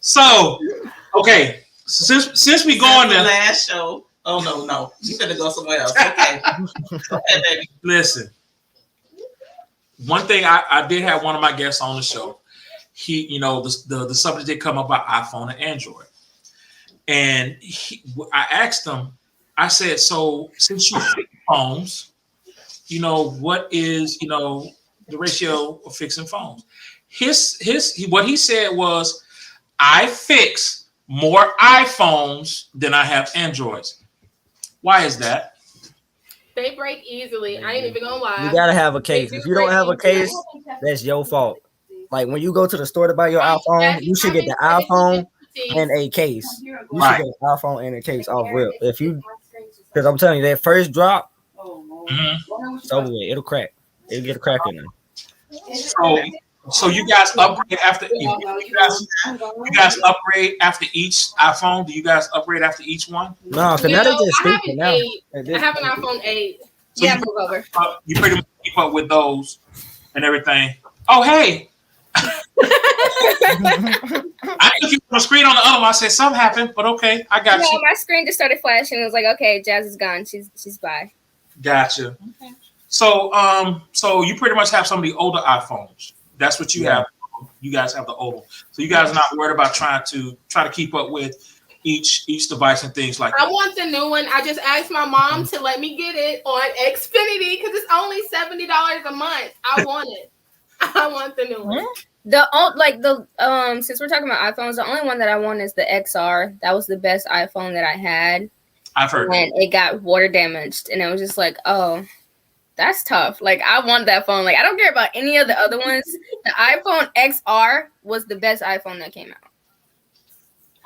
So, okay. Since we going there,
last show. Oh no, you finna go somewhere else. Okay. Okay, baby.
Listen. One thing I did have one of my guests on the show. He, the subject did come up about iPhone and Android, and I asked him. I said, so since you pick phones, what is the ratio of fixing phones. What he said was, I fix more iPhones than I have Androids. Why is that?
They break easily. I ain't even gonna lie.
You gotta have a case. If you don't have a case, that's your fault. Like when you go to the store to buy your iPhone, you should get the iPhone and a case. You should get an iPhone and a case off rip. If you, because I'm telling you, that first drop, it's over with. It'll crack. It'll get a crack in there.
So you guys upgrade after you guys upgrade after each iPhone? Do you guys upgrade after each one?
No, because now they're just stupid now.
I have an iPhone 8.
So
yeah, move over.
You pretty much keep up with those and everything. Oh, hey. I didn't keep my screen on the other one. I said something happened, but okay, I got you.
My screen just started flashing. It was like, okay, Jazz is gone. She's by.
Gotcha. Okay. So you pretty much have some of the older iPhones. That's what you have. You guys have the old. So you guys are not worried about trying to keep up with each device and things like that.
I want the new one. I just asked my mom to let me get it on Xfinity because it's only $70 a month. I want it. I want the new one.
Since we're talking about iPhones, the only one that I want is the XR. That was the best iPhone that I had.
I've heard.
And it got water damaged, and it was just like, oh, that's tough. Like, I want that phone. Like, I don't care about any of the other ones. The iPhone XR was the best iPhone that came out.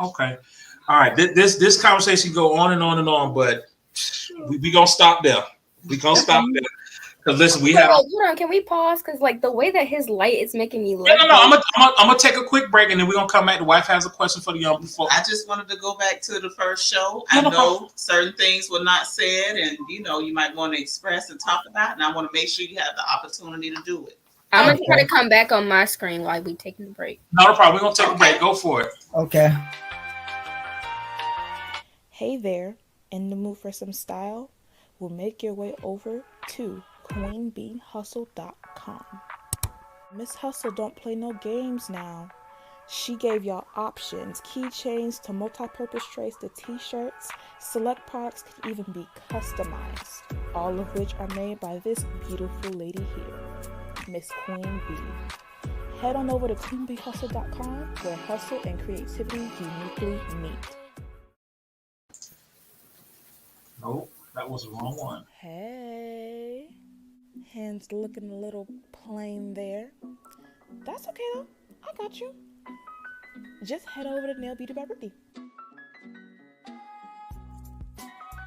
Okay. All right. This conversation go on and on and on, but we gonna stop there. We gonna stop there. Because listen, hold
on. Can we pause? Because like the way that his light is making me look.
No. I'm gonna take a quick break and then we're gonna come back. The wife has a question for the young before.
I just wanted to go back to the first show. I know certain things were not said, and you might want to express and talk about, and I want to make sure you have the opportunity to do it.
I'm gonna try to come back on my screen while we taking a break.
No problem. We're gonna take a break. Go for it.
Okay.
Hey there, in the mood for some style? We'll make your way over to QueenBeeHustle.com. Miss Hustle don't play no games now. She gave y'all options, keychains to multi-purpose trays to t-shirts. Select products can even be customized, all of which are made by this beautiful lady here, Miss Queen Bee. Head on over to QueenBeeHustle.com where hustle and creativity uniquely meet.
Nope, that was the wrong one.
Hey. Hands looking a little plain there. That's okay though. I got you. Just head over to Nail Beauty by Brittany.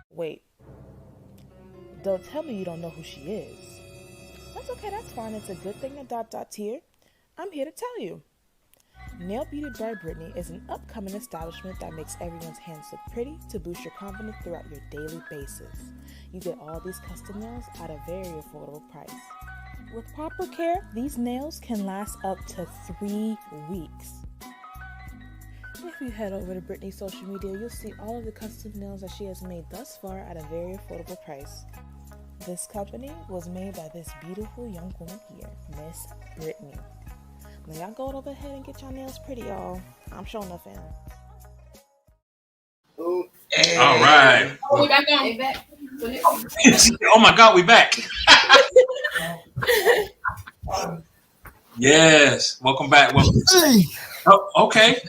Wait. Don't tell me you don't know who she is. That's okay, that's fine. It's a good thing that ... here. I'm here to tell you. Nail Beauty by Brittany is an upcoming establishment that makes everyone's hands look pretty to boost your confidence throughout your daily basis. You get all these custom nails at a very affordable price. With proper care, these nails can last up to 3 weeks. If you head over to Brittany's social media, you'll see all of the custom nails that she has made thus far at a very affordable price. This company was made by this beautiful young woman here, Miss Brittany. Now y'all go over ahead and get your nails pretty, y'all. I'm showing up in.
Hey. All right.
Oh, we back on. Back.
Oh my God, we back. Yes. Welcome back. Oh, okay.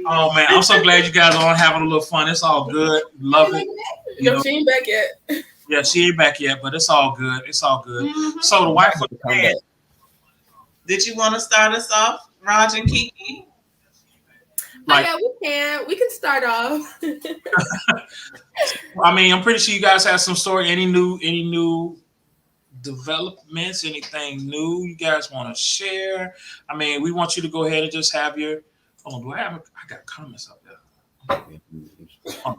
Oh man, I'm so glad you guys are all having a little fun. It's all good. Love it.
No, she ain't back yet.
Yeah, she ain't back yet, but it's all good. It's all good. Mm-hmm. So the wife was back.
Did you want to start us off, Raj and Kiki?
Yeah, we can start off.
I mean, I'm pretty sure you guys have some story. Any new developments, anything new you guys want to share? I mean, we want you to go ahead and just have your. Hold on, I got comments up there.
If you want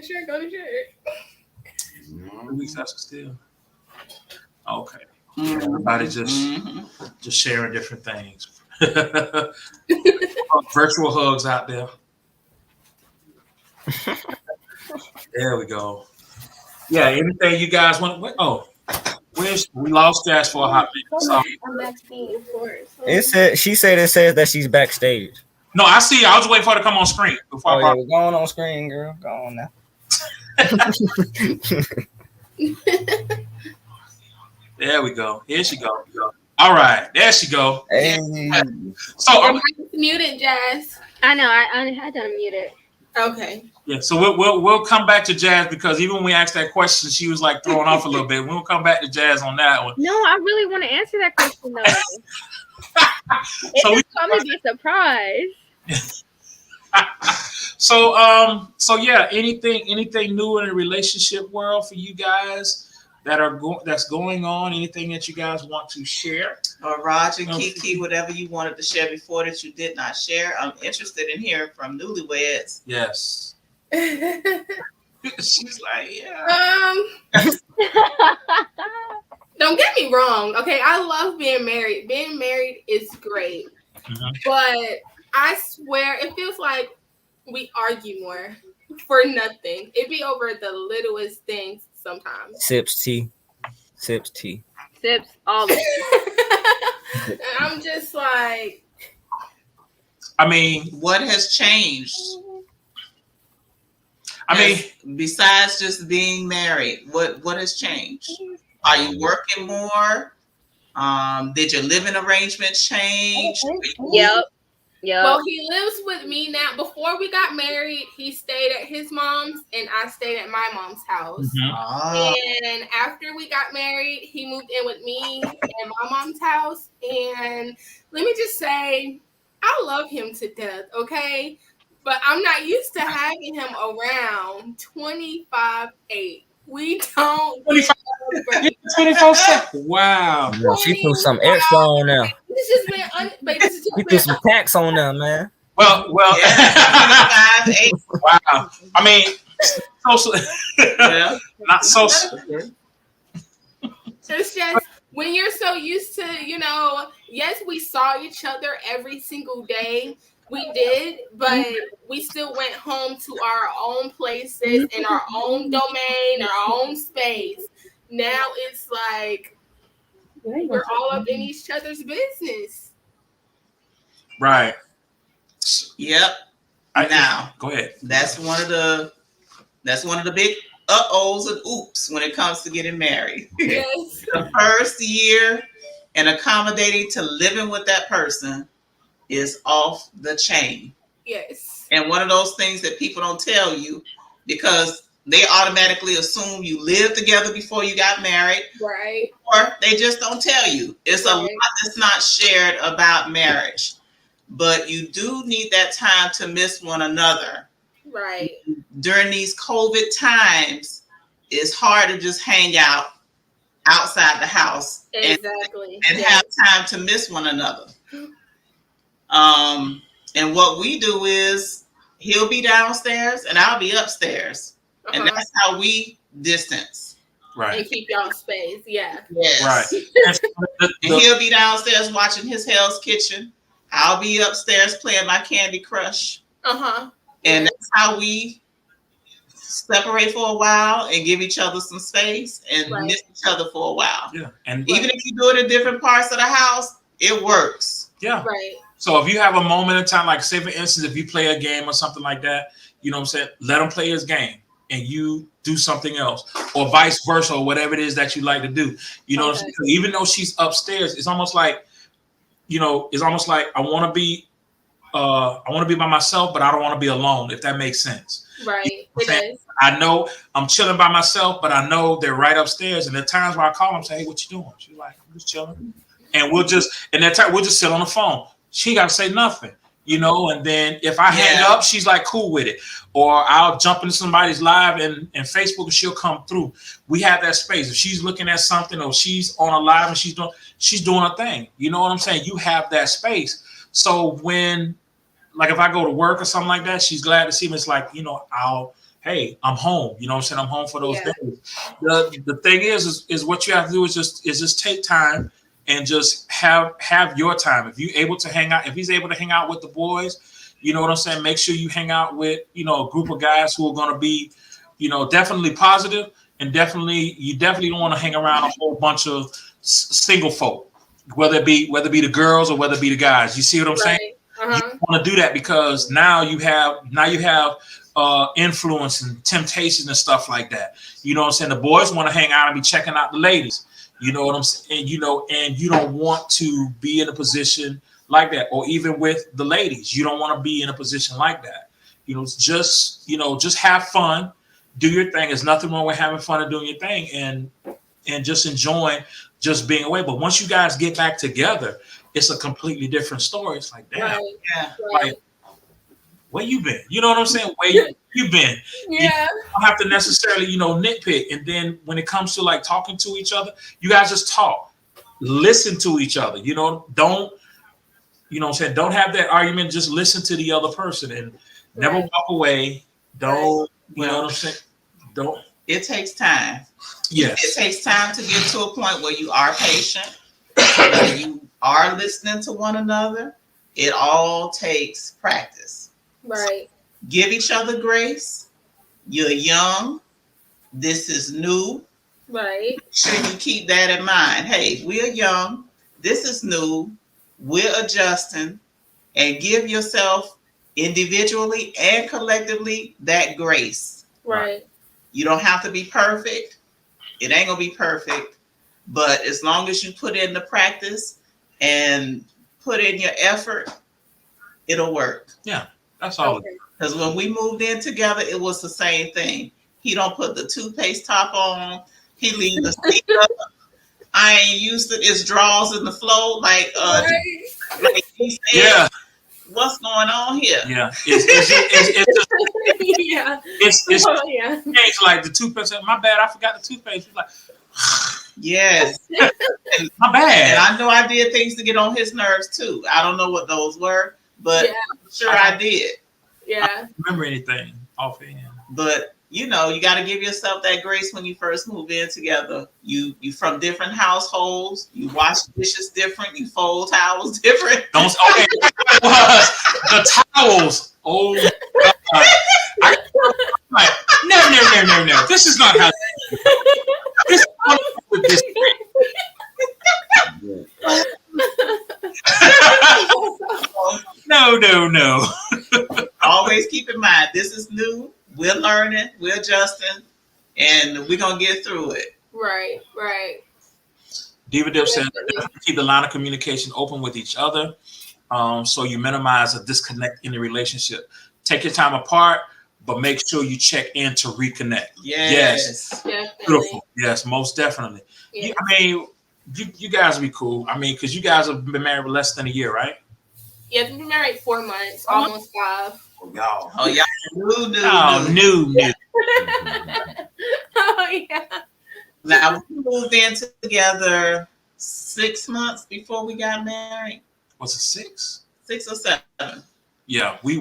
to share, go to share.
3 weeks after still. Okay. Everybody just sharing different things. Virtual hugs out there. There we go. Yeah, anything you guys want? We lost Jazz for a hot minute.
I'm backstage, of
course. She said it says that she's backstage.
No, I see. I was waiting for her to come on screen.
We're going on screen, girl. Go on now.
There we go. Here she go. All right, there she go.
Hey.
So
I'm muted, Jazz.
I know. I had to unmute it.
Okay.
yeah, so we'll come back to Jazz because even when we asked that question, she was like throwing off a little bit. We'll come back to Jazz on that one.
No, I really want to answer that question though.
So
It's gonna be a surprise.
So yeah, anything new in the relationship world for you guys that's going on? Anything that you guys want to share?
Or Raj and Kiki, whatever you wanted to share before that you did not share. I'm interested in hearing from newlyweds.
Yes. She's like, yeah.
Don't get me wrong. Okay, I love being married. Being married is great.
Mm-hmm.
But I swear it feels like we argue more for nothing. It be over the littlest things sometimes.
Sips tea.
Sips all the
And I'm just like,
I mean,
what has changed? Besides just being married, what has changed? Are you working more? Did your living arrangement change?
Yep.
Well, he lives with me now. Before we got married, he stayed at his mom's and I stayed at my mom's house.
Mm-hmm.
And after we got married, he moved in with me at my mom's house. And let me just say, I love him to death, okay? But I'm not used to having him around 25/8. We don't.
24/7. Wow.
Yeah, she threw some extra on there.
This has been
She threw some tax on there, man.
Well.
Yeah, 25/8.
Wow. I mean, social.
Yeah.
Not social.
It's just when you're so used to, yes, we saw each other every single day. We did, but we still went home to our own places in our own domain, our own space. Now it's like we're all up in each other's business.
Right.
Yep. Now,
go ahead.
That's one of the big uh-ohs and oops when it comes to getting married.
Yes.
The first year and accommodating to living with that person is off the chain.
Yes.
And one of those things that people don't tell you because they automatically assume you lived together before you got married.
Right.
Or they just don't tell you. It's a lot that's not shared about marriage. But you do need that time to miss one another.
Right.
During these COVID times, it's hard to just hang out outside the house and have time to miss one another. And what we do is he'll be downstairs and I'll be upstairs. And that's how we distance.
Right.
And keep y'all space. Yeah.
Yes.
Right.
And he'll be downstairs watching his Hell's Kitchen. I'll be upstairs playing my Candy Crush. And that's how we separate for a while and give each other some space and miss each other for a while.
Yeah. And
even if you do it in different parts of the house, it works.
Yeah.
Right.
So if you have a moment in time, like say for instance, if you play a game or something like that, you know what I'm saying? Let him play his game and you do something else or vice versa or whatever it is that you like to do. You know what I'm saying? Even though she's upstairs, it's almost like, I want to be by myself, but I don't want to be alone, if that makes sense.
Right.
You know I know I'm chilling by myself, but I know they're right upstairs. And there are times where I call them, say, hey, what you doing? She's like, I'm just chilling. And we'll just sit on the phone. She got to say nothing, and then if I hang up, she's like cool with it. Or I'll jump into somebody's live and Facebook and she'll come through. We have that space. If she's looking at something or she's on a live and she's doing a thing, you know what I'm saying? You have that space. So when, like if I go to work or something like that, she's glad to see me. It's like, hey, I'm home. You know what I'm saying? I'm home for those days. The thing is what you have to do is just take time and just have your time. If you're able to hang out, if he's able to hang out with the boys, you know what I'm saying? Make sure you hang out with, a group of guys who are going to be, definitely positive, and you definitely don't want to hang around a whole bunch of single folk, whether it be the girls or whether it be the guys. You see what I'm saying? You want to do that because now you have influence and temptation and stuff like that. You know what I'm saying? The boys want to hang out and be checking out the ladies. You know what I'm saying? And you don't want to be in a position like that, or even with the ladies, you don't want to be in a position like that. Just have fun, do your thing. There's nothing wrong with having fun and doing your thing, and just enjoying just being away. But once you guys get back together, it's a completely different story. It's like, damn, like, where you been? You know what I'm saying? Where you been?
Yeah.
You don't have to necessarily, nitpick. And then when it comes to like talking to each other, you guys just talk, listen to each other. Don't, what I'm saying? Don't have that argument. Just listen to the other person and never walk away. Don't, you know what I'm saying? Don't.
It takes time.
Yes.
It takes time to get to a point where you are patient, where you are listening to one another. It all takes practice.
Right.
Give each other grace. You're young. This is new.
Right.
Make sure you keep that in mind. Hey, we're young. This is new. We're adjusting. And give yourself individually and collectively that grace.
Right.
You don't have to be perfect. It ain't gonna be perfect. But as long as you put in the practice and put in your effort, it'll work.
Yeah, that's all.
Because when we moved in together, it was the same thing. He don't put the toothpaste top on. He leave the seat up. I ain't used to his drawers in the flow. Like he said,
yeah.
What's going on here?
Yeah. It's just,
yeah.
It's like the toothpaste. My bad, I forgot the toothpaste. He's like,
yes.
My bad.
And I know I did things to get on his nerves too. I don't know what those were, but I did.
Yeah.
I don't remember anything offhand.
But you got to give yourself that grace when you first move in together. You from different households. You wash dishes different. You fold towels different.
Okay. The towels. Oh God. No. This is not how. This is not with this. No.
Always keep in mind, this is new. We're learning, we're adjusting, and we're going to get through it.
Right.
Diva Dip said, keep the line of communication open with each other, so you minimize a disconnect in the relationship. Take your time apart, but make sure you check in to reconnect. Yes. Beautiful. Yes, most definitely.
Yes.
You guys will be cool. Because you guys have been married less than a year, right?
Yeah, we've been married 4 months, almost 5.
Y'all.
New.
Oh, yeah.
Now, we moved in together 6 months before we got married.
Was it 6?
6 or 7.
Yeah, we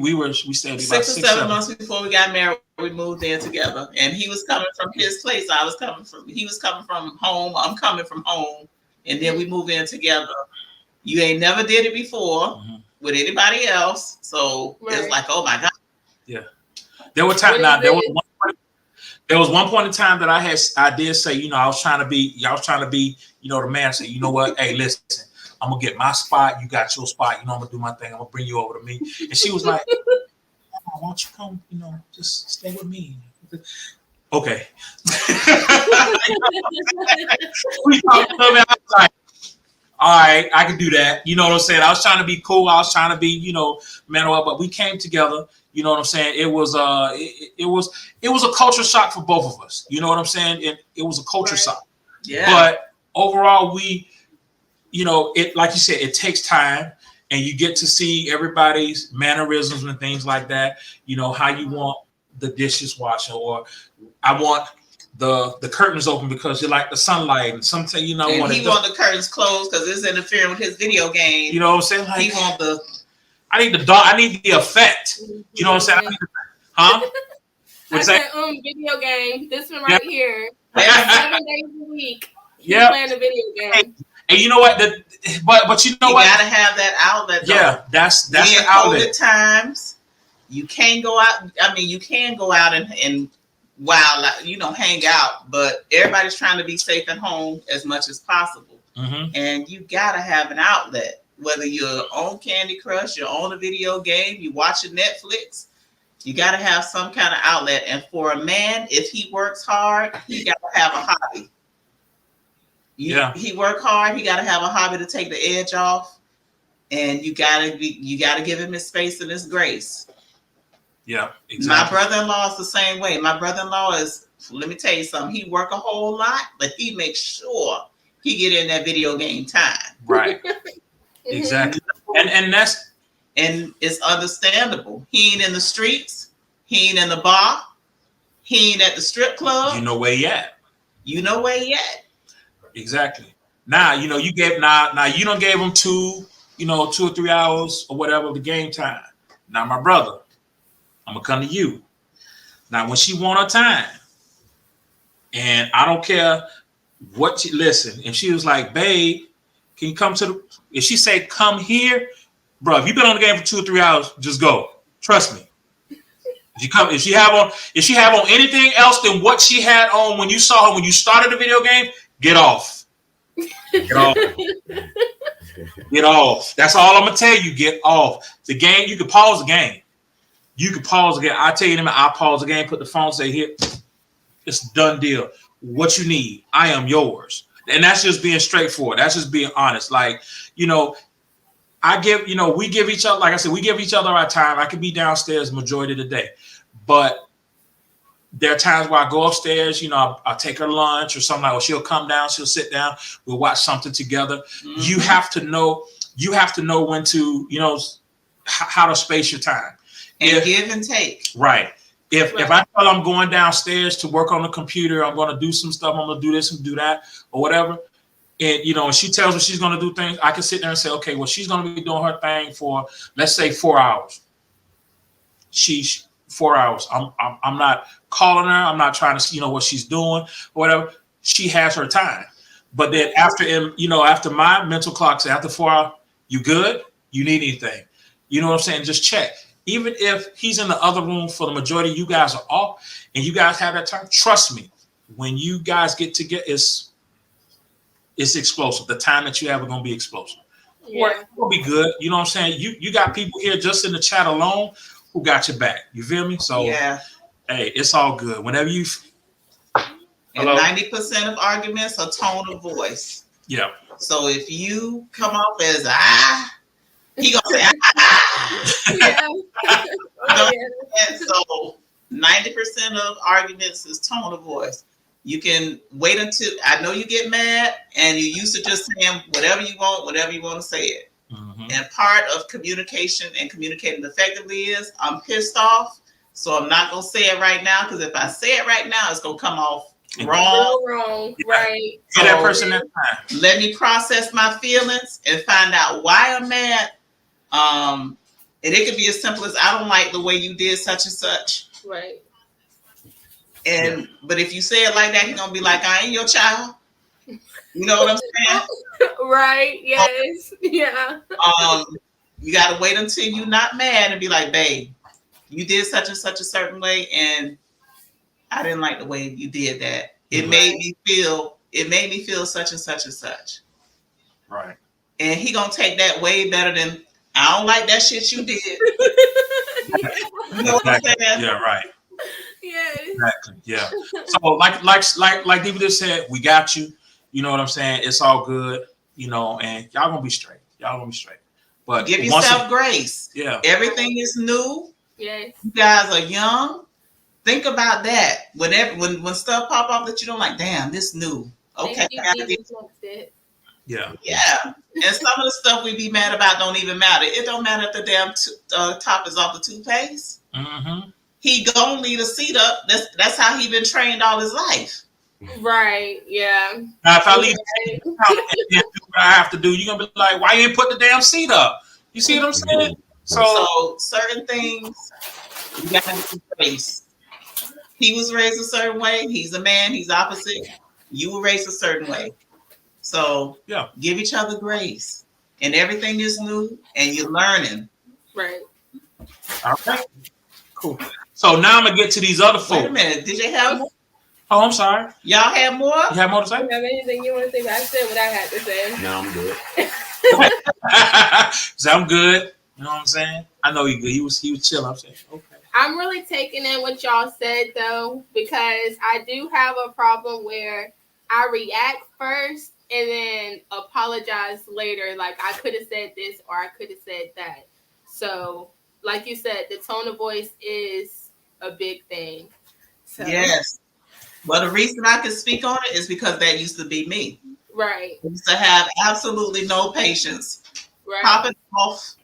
stayed about
6 or 7 months before we got married. We moved in together, and he was coming from his place. He was coming from home. I'm coming from home, and then we moved in together. You ain't never did it before with anybody else, so it's like, oh my God.
Yeah, there were times. There was one point in time that I did say, I was trying to be, the man. Say, you know what? Hey, listen. I'm gonna get my spot. You got your spot. I'm gonna do my thing. I'm gonna bring you over to me. And she was like, why don't you come? Just stay with me. Okay. We talked about it. I was like, all right, I can do that. You know what I'm saying? I was trying to be cool. I was trying to be, man, but we came together. You know what I'm saying? It was a culture shock for both of us. You know what I'm saying? It was a culture shock.
Yeah.
But overall, it, like you said, it takes time, and you get to see everybody's mannerisms and things like that. How you want the dishes washed, or I want the curtains open because you like the sunlight, and sometimes
and he want the curtains closed because it's interfering with his video game.
You know what I'm saying? Like,
he want the.
I need the dark. I need the effect. You know what I'm saying?
What's that? Video game. This one right here. 7 days a week. Yeah. Playing the video game.
And you know what? But you know what?
You gotta have that outlet. Though.
Yeah, that's the outlet.
COVID times, you can't go out. You can go out and hang out, but everybody's trying to be safe at home as much as possible. And you gotta have an outlet. Whether you're on Candy Crush, you're on a video game, you're watching Netflix, You got to have some kind of outlet. And for a man, if he works hard, he got to have a hobby. He work hard. He got to have a hobby to take the edge off. And you got to give him his space and his grace.
Yeah, exactly.
My brother-in-law is the same way. My brother-in-law is, let me tell you something. He work a whole lot, but he makes sure he get in that video game time.
Right. Exactly. And
it's understandable. He ain't in the streets. He ain't in the bar. He ain't at the strip club.
You know where he at.
You know where he at.
Exactly. Now, you know, you don't gave him 2 or 3 hours or whatever of the game time. Now, my brother, I'm gonna come to you. Now, when she want her time, and I don't care what you listen, and she was like, babe, can you come to the, if she say come here, bro, if you've been on the game for 2 or 3 hours, just go. Trust me. If she have on anything else than what she had on when you saw her when you started the video game, get off. Get off. Get off. That's all I'm gonna tell you. Get off. The game, you can pause the game. You can pause the game. I tell you, I pause the game, put the phone, say here, it's a done deal. What you need, I am yours. And that's just being straightforward. That's just being honest. Like, you know, we give each other, like I said, we give each other our time. I could be downstairs majority of the day, but there are times where I go upstairs, I'll take her lunch or something, or she'll come down, she'll sit down, we'll watch something together. Mm-hmm. You have to know when to, how to space your time.
And give and take.
Right. If I tell I'm going downstairs to work on the computer, I'm going to do some stuff, I'm going to do this and do that or whatever. And, and she tells me she's going to do things, I can sit there and say, okay, well, she's going to be doing her thing for, let's say 4 hours. 4 hours. I'm not calling her. I'm not trying to see, what she's doing or whatever. She has her time. But then after my mental clock says after 4 hours, you good? You need anything? You know what I'm saying? Just check. Even if he's in the other room for the majority, you guys are off and you guys have that time. Trust me, when you guys get together, it's explosive. The time that you have is going to be explosive. Yeah. It's going to be good. You know what I'm saying? You got people here just in the chat alone who got your back. You feel me? So,
yeah.
Hey, it's all good. Whenever you...
And 90% of arguments are tone of voice.
Yeah.
So if you come off as he gonna say
Yeah.
So 90% of arguments is tone of voice. You can wait until I know you get mad and you used to just saying whatever you want to say it. Mm-hmm. And part of communication and communicating effectively is I'm pissed off, so I'm not gonna say it right now because if I say it right now, it's gonna come off wrong.
Right.
Get that person that time.
Let me process my feelings and find out why I'm mad. And it could be as simple as I don't like the way you did such and such.
Right.
And but if you say it like that, he's gonna be like, I ain't your child. You know what I'm saying?
Right. Yes. Yeah.
You gotta wait until you're not mad and be like, babe, you did such and such a certain way, and I didn't like the way you did that. It made me feel such and such and such.
Right.
And he gonna take that way better than I don't like that shit you did. You know what I'm saying?
Yeah, right.
Yeah.
Exactly. Yeah. So like David just said, we got you. You know what I'm saying? It's all good, and y'all gonna be straight. But
give yourself grace.
Yeah.
Everything is new.
Yes.
You guys are young. Think about that. When stuff pop up that you don't like, damn, this new. Okay.
Yeah.
Yeah. And some of the stuff we be mad about don't even matter. It don't matter if the damn top is off the toothpaste.
Mm-hmm.
He gonna leave a seat up. That's how he been trained all his life.
Right. Yeah.
Now, if I leave and do what I have to do, you're gonna be like, why you ain't put the damn seat up? You see what I'm saying?
So certain things you gotta give grace. He was raised a certain way. He's a man. He's opposite. You were raised a certain way. So give each other grace. And everything is new, and you're learning.
Right.
All right. Cool. So now I'm gonna get to these other folks.
Wait a minute. Did you have more?
Oh, I'm sorry.
Y'all have more?
You have more to say?
You have anything you want to say? I said what I had to say.
No, I'm good.
So I'm good. You know what I'm saying? I know he good. He was chilling. I'm saying, okay.
I'm really taking in what y'all said though, because I do have a problem where I react first and then apologize later. Like I could have said this or I could have said that. So, like you said, the tone of voice is a big thing. So.
Yes. Well, the reason I can speak on it is because that used to be me.
Right.
I used to have absolutely no patience.
Right.
Popping off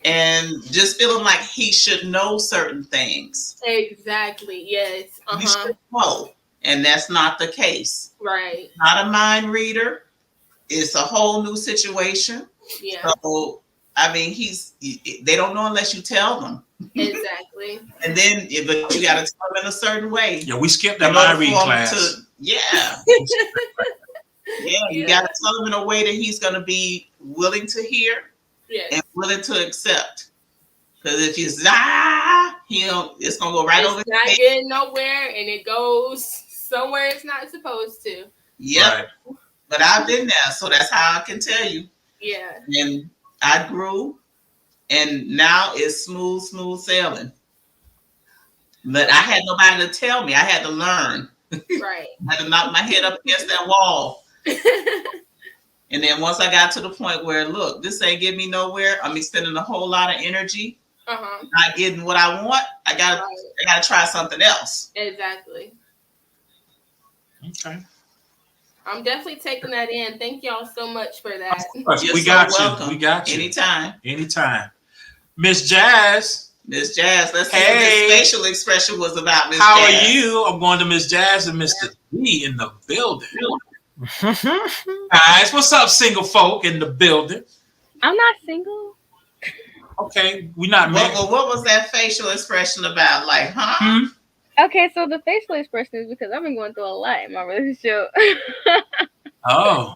and just feeling like he should know certain things.
Exactly. Yes.
He should know. And that's not the case.
Right.
Not a mind reader. It's a whole new situation.
Yeah.
So, I mean, they don't know unless you tell them.
Exactly.
And then, but you got to tell them in a certain way.
Yeah, we skipped that mind reading class.
Yeah, you got to tell him in a way that he's going to be willing to hear and willing to accept. Because if he's it's going to go right over.
It's not getting nowhere, and it goes somewhere it's not supposed to.
Yep. Right. But I've been there, so that's how I can tell you.
Yeah.
And I grew, and now it's smooth sailing. But I had nobody to tell me. I had to learn.
Right.
I had to knock my head up against that wall. And then once I got to the point where, look, this ain't getting me nowhere. I'm expending a whole lot of energy. Not getting what I want. I gotta try something else.
Exactly.
Okay.
I'm definitely taking that in. Thank y'all so much for that.
We got you. We got you.
Anytime.
Miss Jazz.
Let's see what this facial expression was about, Miss Jazz.
How are you? I'm going to Miss Jazz and Mr. D in the building. Guys, what's up, single folk in the building?
I'm not single.
Okay, we're not married.
What was that facial expression about? Like, huh?
Okay, so the facial expression is because I've been going through a lot in my relationship.
Oh.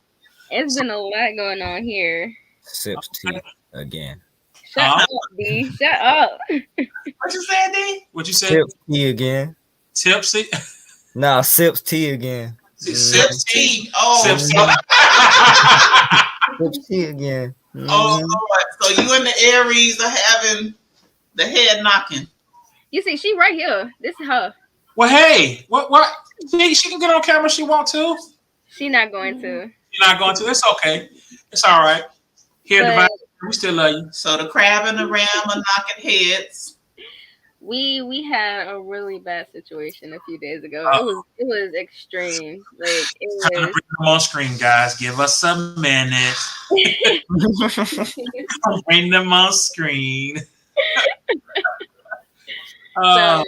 It's been a lot going on here.
Sips tea again.
Shut up, D. Shut up.
What you said, D?
What you said?
Sips tea again.
Tipsy?
No, sips tea again.
Sips tea. Oh.
Sips tea again.
Oh, Lord. So you and the Aries are having the head knocking.
You see, she right here. This is her.
Well, hey, what? She can get on camera if she want to.
She not going to.
You're not going to. It's okay. It's all right. Here, Divine, we still love you.
So the crab and the ram are knocking heads.
We had a really bad situation a few days ago. It was extreme. Like it was.
Bring them on screen, guys. Give us a minute. Bring them on screen.
So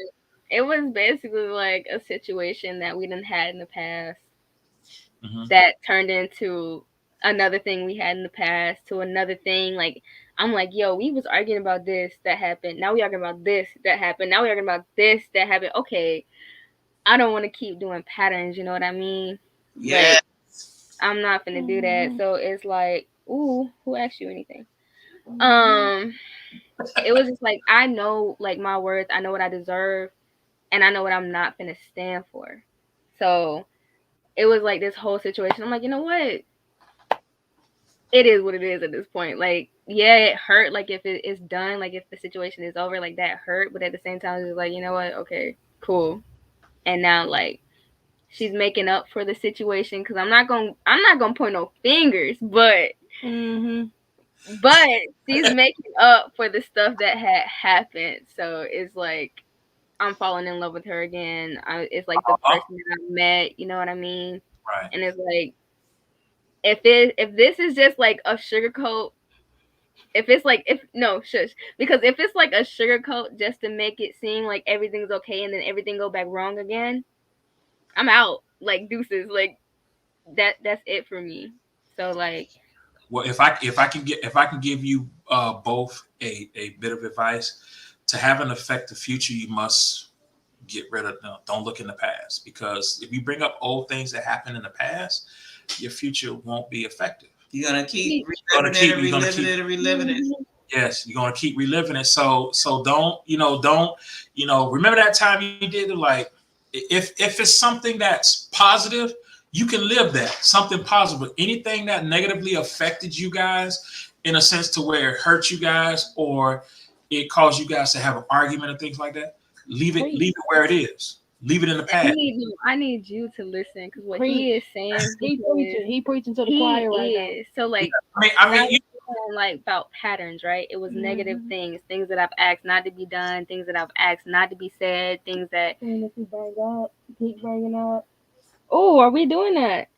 it was basically like a situation that we didn't had in the past that turned into another thing we had in the past to another thing. Like I'm like, yo, we was arguing about this that happened. Now we arguing about this that happened. Now we arguing about this that happened. Okay, I don't want to keep doing patterns. You know what I mean?
Yeah.
Like, I'm not gonna do that. So it's like, ooh, who asked you anything? It was just like, I know like my worth, I know what I deserve, and I know what I'm not gonna stand for. So it was like this whole situation. I'm like, you know what? It is what it is at this point. Like, yeah, it hurt. Like if it's done, like if the situation is over, like that hurt. But at the same time, it's like, you know what? Okay, cool. And now like she's making up for the situation because I'm not gonna point no fingers, but. But she's making up for the stuff that had happened. So it's like I'm falling in love with her again. It's like the person that I met. You know what I mean?
Right.
And it's like if this is just like a sugarcoat, because if it's like a sugarcoat just to make it seem like everything's okay and then everything go back wrong again, I'm out. Like deuces. Like that's it for me. So like.
Well, if I can give you both a bit of advice to have an effective future, you must get rid of don't look in the past, because if you bring up old things that happened in the past, your future won't be effective.
You're gonna keep reliving it.
Yes, you're gonna keep reliving it. So don't remember that time you did it. Like if it's something that's positive, you can live that, something positive. Anything that negatively affected you guys in a sense to where it hurt you guys or it caused you guys to have an argument and things like that, leave it where it is. Leave it in the past.
I need you to listen because what he is saying,
he preaching to the choir right now.
So like,
I mean,
like about patterns, right? It was negative things that I've asked not to be done, things that I've asked not to be said, things that keep bringing up. Oh, are we doing that?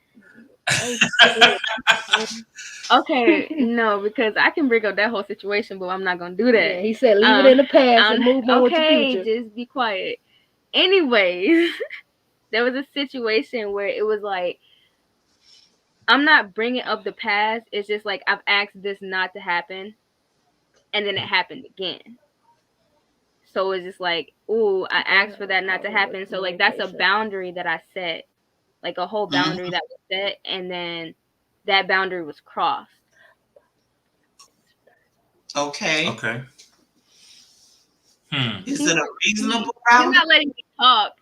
Okay, no, because I can bring up that whole situation, but I'm not gonna do that.
Yeah, he said leave it in the past and move on with the future.
Just be quiet. Anyways, there was a situation where it was like, I'm not bringing up the past. It's just like I've asked this not to happen, and then it happened again. So it's just like, ooh, I asked for that not to happen. So like that's a boundary that I set, like a whole boundary that was set, and then that boundary was crossed.
Okay. Is it a reasonable
You're
boundary?
not letting me talk.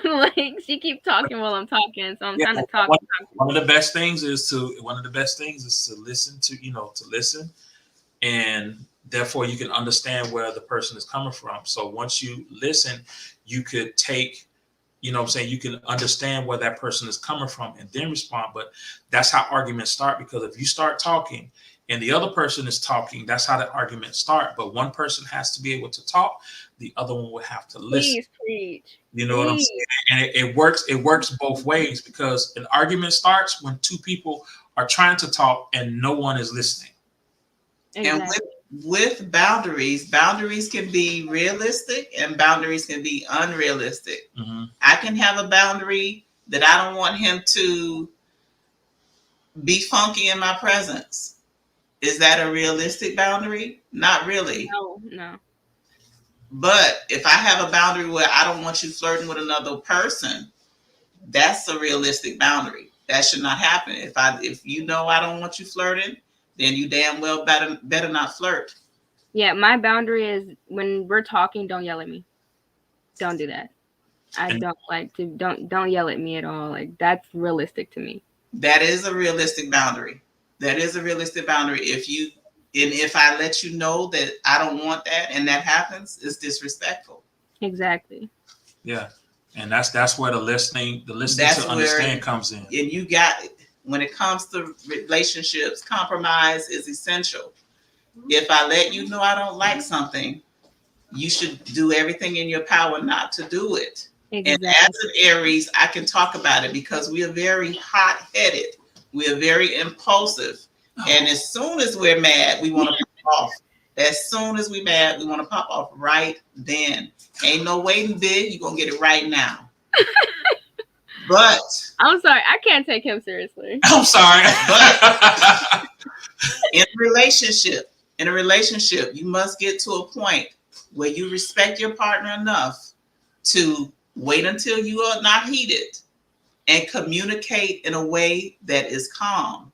Like she keeps talking while I'm talking, so I'm trying to talk.
One of the best things is to listen to listen, and therefore you can understand where the person is coming from. So once you listen, you could take, you can understand where that person is coming from and then respond. But that's how arguments start, because if you start talking and the other person is talking, that's how the argument start. But one person has to be able to talk, the other one will have to listen.
Please preach.
You know what I'm saying? And it works both ways, because an argument starts when two people are trying to talk and no one is listening.
Exactly. And with boundaries can be realistic and boundaries can be unrealistic. I can have a boundary that I don't want him to be funky in my presence. Is that a realistic boundary? Not really.
No.
But if I have a boundary where I don't want you flirting with another person, that's a realistic boundary. That should not happen. If I don't want you flirting, then you damn well better not flirt.
Yeah, my boundary is when we're talking, don't yell at me. Don't do that. I don't like to don't yell at me at all. Like that's realistic to me.
That is a realistic boundary. If I let you know that I don't want that and that happens, it's disrespectful.
Exactly.
Yeah. And that's where the listening to understand comes in.
And when it comes to relationships, compromise is essential. If I let you know I don't like something, you should do everything in your power not to do it. Exactly. And as an Aries, I can talk about it because we are very hot-headed. We are very impulsive. And as soon as we're mad, we want to pop off. As soon as we're mad, we want to pop off right then. Ain't no waiting bid. You're going to get it right now. But
I'm sorry. I can't take him seriously.
I'm sorry.
But in a relationship, you must get to a point where you respect your partner enough to wait until you are not heated and communicate in a way that is calm.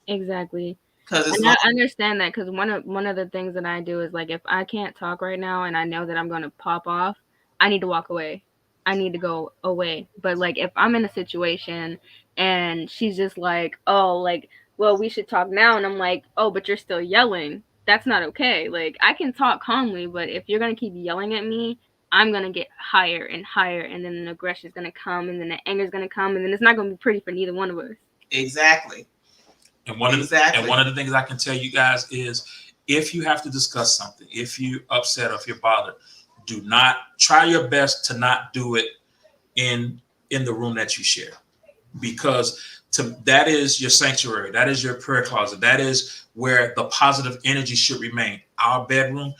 Exactly. And I understand that, because one of the things that I do is like, if I can't talk right now and I know that I'm going to pop off, I need to walk away. I need to go away. But like, if I'm in a situation and she's just like, oh, like, well, we should talk now. And I'm like, oh, but you're still yelling. That's not okay. Like, I can talk calmly, but if you're going to keep yelling at me, I'm going to get higher and higher. And then the aggression is going to come, and then the anger is going to come, and then it's not going to be pretty for neither one of us.
Exactly.
And one of the things I can tell you guys is, if you have to discuss something, if you're upset or if you're bothered, do not try your best to not do it in the room that you share, because that is your sanctuary. That is your prayer closet. That is where the positive energy should remain. Our bedroom.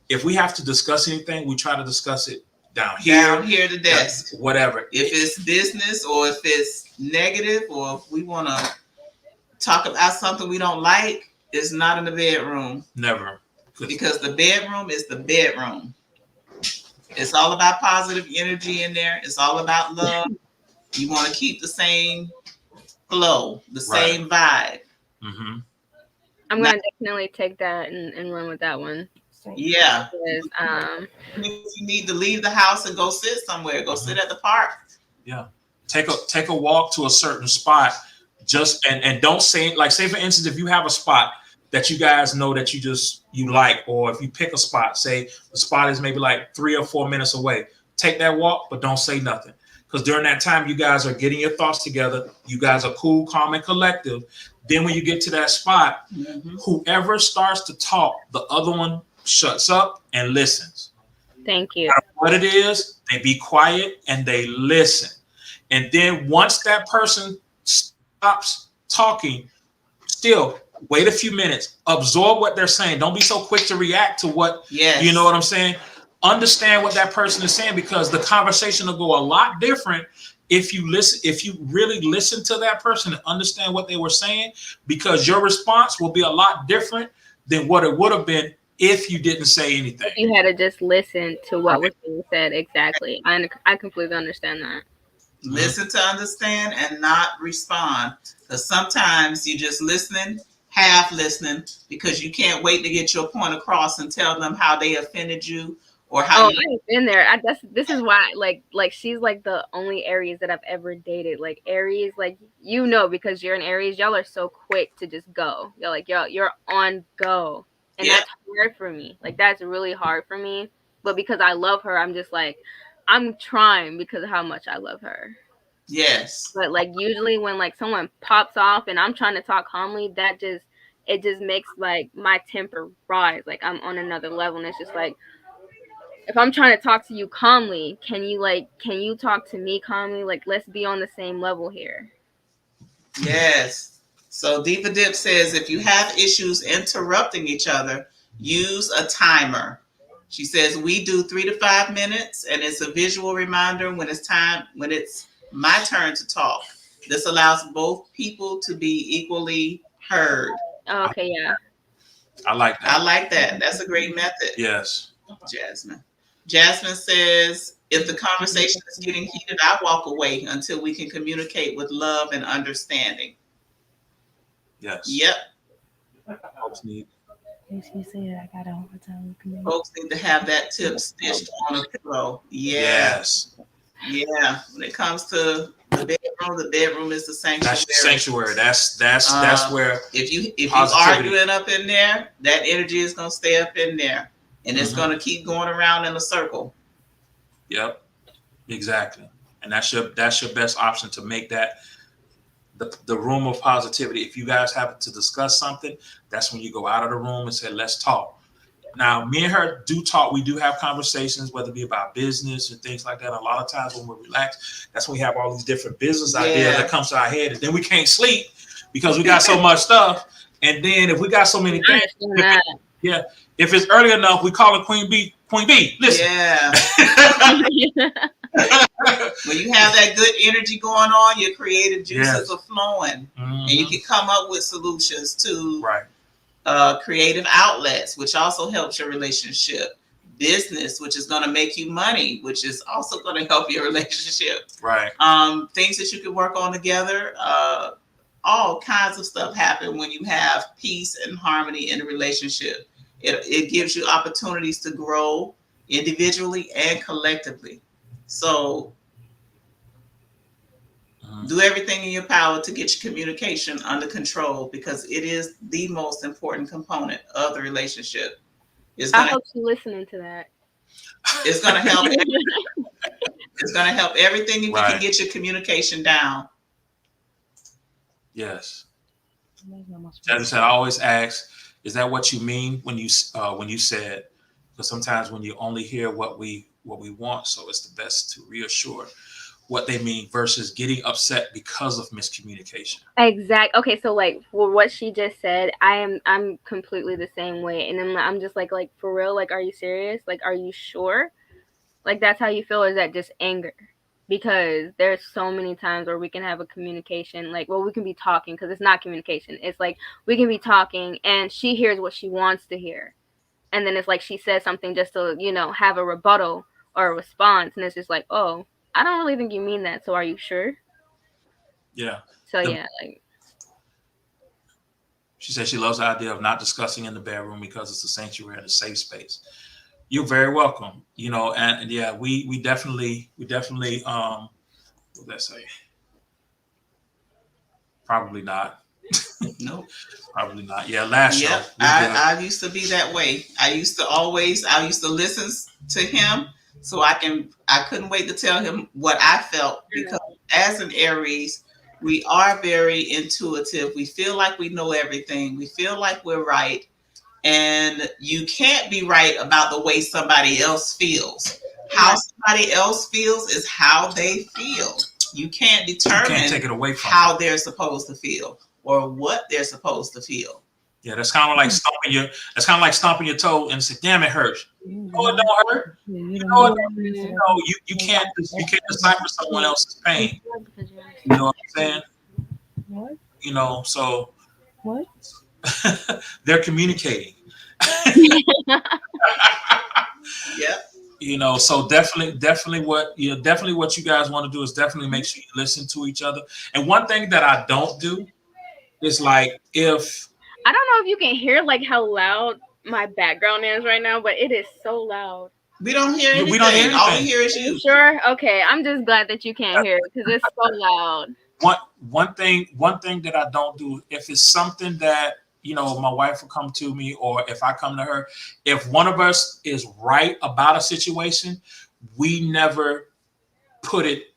If we have to discuss anything, we try to discuss it down here
at the desk,
whatever.
If it's business or if it's negative, or if we want to talk about something we don't like, it's not in the bedroom.
Never.
Because the bedroom is the bedroom. It's all about positive energy in there. It's all about love. You want to keep the same flow, the same vibe.
Mm-hmm.
I'm going to definitely take that and run with that one.
Yeah.
Because,
you need to leave the house and go sit somewhere. Go sit at the park.
Yeah. Take a walk to a certain spot. And don't say, like, say for instance, if you have a spot that you guys know that you like, or if you pick a spot, say the spot is maybe like 3 or 4 minutes away, take that walk, but don't say nothing. Because during that time, you guys are getting your thoughts together. You guys are cool, calm, and collective. Then when you get to that spot, whoever starts to talk, the other one shuts up and listens.
Thank you.
No matter what it is, they be quiet and they listen. And then once that person stops talking, still wait a few minutes, absorb what they're saying. Don't be so quick to react to what, you know what I'm saying? Understand what that person is saying, because the conversation will go a lot different if you listen, if you really listen to that person and understand what they were saying, because your response will be a lot different than what it would have been if you didn't say anything.
You had to just listen to what was being said. Exactly. I completely understand that.
Listen to understand and not respond. Because sometimes you just listening, half listening, because you can't wait to get your point across and tell them how they offended you or how
I've been there. This is why like she's like the only Aries that I've ever dated. Like Aries, like, you know, because you're an Aries, y'all are so quick to just go. You're like, you're on go. And that's hard for me. Like, that's really hard for me. But because I love her, I'm just like, I'm trying because of how much I love her.
Yes.
But like usually when like someone pops off and I'm trying to talk calmly, it just makes like my temper rise. Like I'm on another level, and it's just like, if I'm trying to talk to you calmly, can you talk to me calmly? Like, let's be on the same level here.
Yes. So Diva Dip says, if you have issues interrupting each other, use a timer. She says, we do 3 to 5 minutes, and it's a visual reminder when it's my turn to talk. This allows both people to be equally heard.
Oh, okay, yeah.
I like that.
I like that. That's a great method.
Yes.
Jasmine says, if the conversation is getting heated, I walk away until we can communicate with love and understanding.
Yes.
Yep.
Folks need
Folks need to have that tip stitched on a pillow.
Yes.
Yeah. When it comes to the bedroom is the sanctuary.
That's the sanctuary. That's where
if you arguing up in there, that energy is gonna stay up in there. And it's going to keep going around in a circle.
Yep, exactly. And that's your best option to make that the room of positivity. If you guys have to discuss something, that's when you go out of the room and say, let's talk. Now, me and her do talk. We do have conversations, whether it be about business and things like that. A lot of times when we're relaxed, that's when we have all these different business ideas that comes to our head. And then we can't sleep because we got so much stuff. And then if we got so many things, if it's early enough, we call it Queen B. Queen B, listen.
Yeah. When you have that good energy going on, your creative juices are flowing. And you can come up with solutions to creative outlets, which also helps your relationship. Business, which is going to make you money, which is also going to help your relationship.
Right.
Things that you can work on together. All kinds of stuff happen when you have peace and harmony in a relationship. It gives you opportunities to grow individually and collectively. So do everything in your power to get your communication under control, because it is the most important component of the relationship.
I hope you're listening to that.
It's going to help. It's going to help everything if you can get your communication down.
Yes. As I said, I always ask, is that what you mean when you said? Because sometimes when you only hear what we want, so it's the best to reassure what they mean versus getting upset because of miscommunication.
Exactly. Okay, so like for what she just said, I'm completely the same way, and then I'm just like for real, like, are you serious? Like, are you sure? Like, that's how you feel? Or is that just anger? Because there's so many times where we can have a communication, like, well, we can be talking, because it's not communication. It's like we can be talking and she hears what she wants to hear. And then it's like she says something just to, have a rebuttal or a response. And it's just like, oh, I don't really think you mean that. So are you sure?
Yeah.
So
she said she loves the idea of not discussing in the bedroom because it's a sanctuary and a safe space. You're very welcome. And yeah, we definitely what did that say? Probably not.
Nope.
Probably not. Yeah, last show.
I used to be that way. I used to listen to him so I couldn't wait to tell him what I felt, because as an Aries, we are very intuitive. We feel like we know everything. We feel like we're right. And you can't be right about the way somebody else feels. How somebody else feels is how they feel. You can't determine
take it away from
how they're supposed to feel or what they're supposed to feel.
Yeah, that's kind of like stomping your toe and say, "Damn, it hurts." No, it don't hurt. You can't decipher someone else's pain. You know what I'm saying?
What?
You know, so
what?
They're communicating.
Yep.
You know, so definitely what you guys want to do is definitely make sure you listen to each other. And one thing that I don't do is like, if
I don't know if you can hear like how loud my background is right now, but it is so loud.
We don't hear anything. All we hear is you.
Sure. Okay. I'm just glad that you can't hear it because it's so loud.
One thing that I don't do, if it's something that, you know, my wife will come to me, or if I come to her, if one of us is right about a situation, we never put it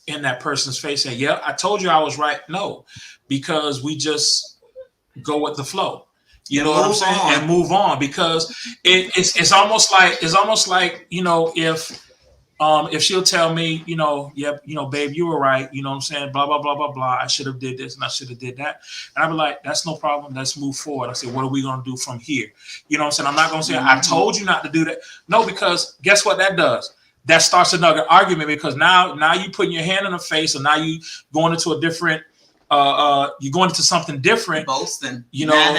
in that person's face and, yeah, I told you I was right. No, because we just go with the flow. You know what I'm saying? And move on, because it's almost like, you know, if she'll tell me, you know, yep, you know, babe, you were right. You know what I'm saying? Blah, blah, blah, blah, blah. I should have did this and I should have did that. And I'd be like, that's no problem. Let's move forward. I say, what are we going to do from here? You know what I'm saying? I'm not going to say, I told you not to do that. No, because guess what that does? That starts another argument, because now you putting your hand in the face, and now you going into a different, you're going into something different.
Boasting.
You know,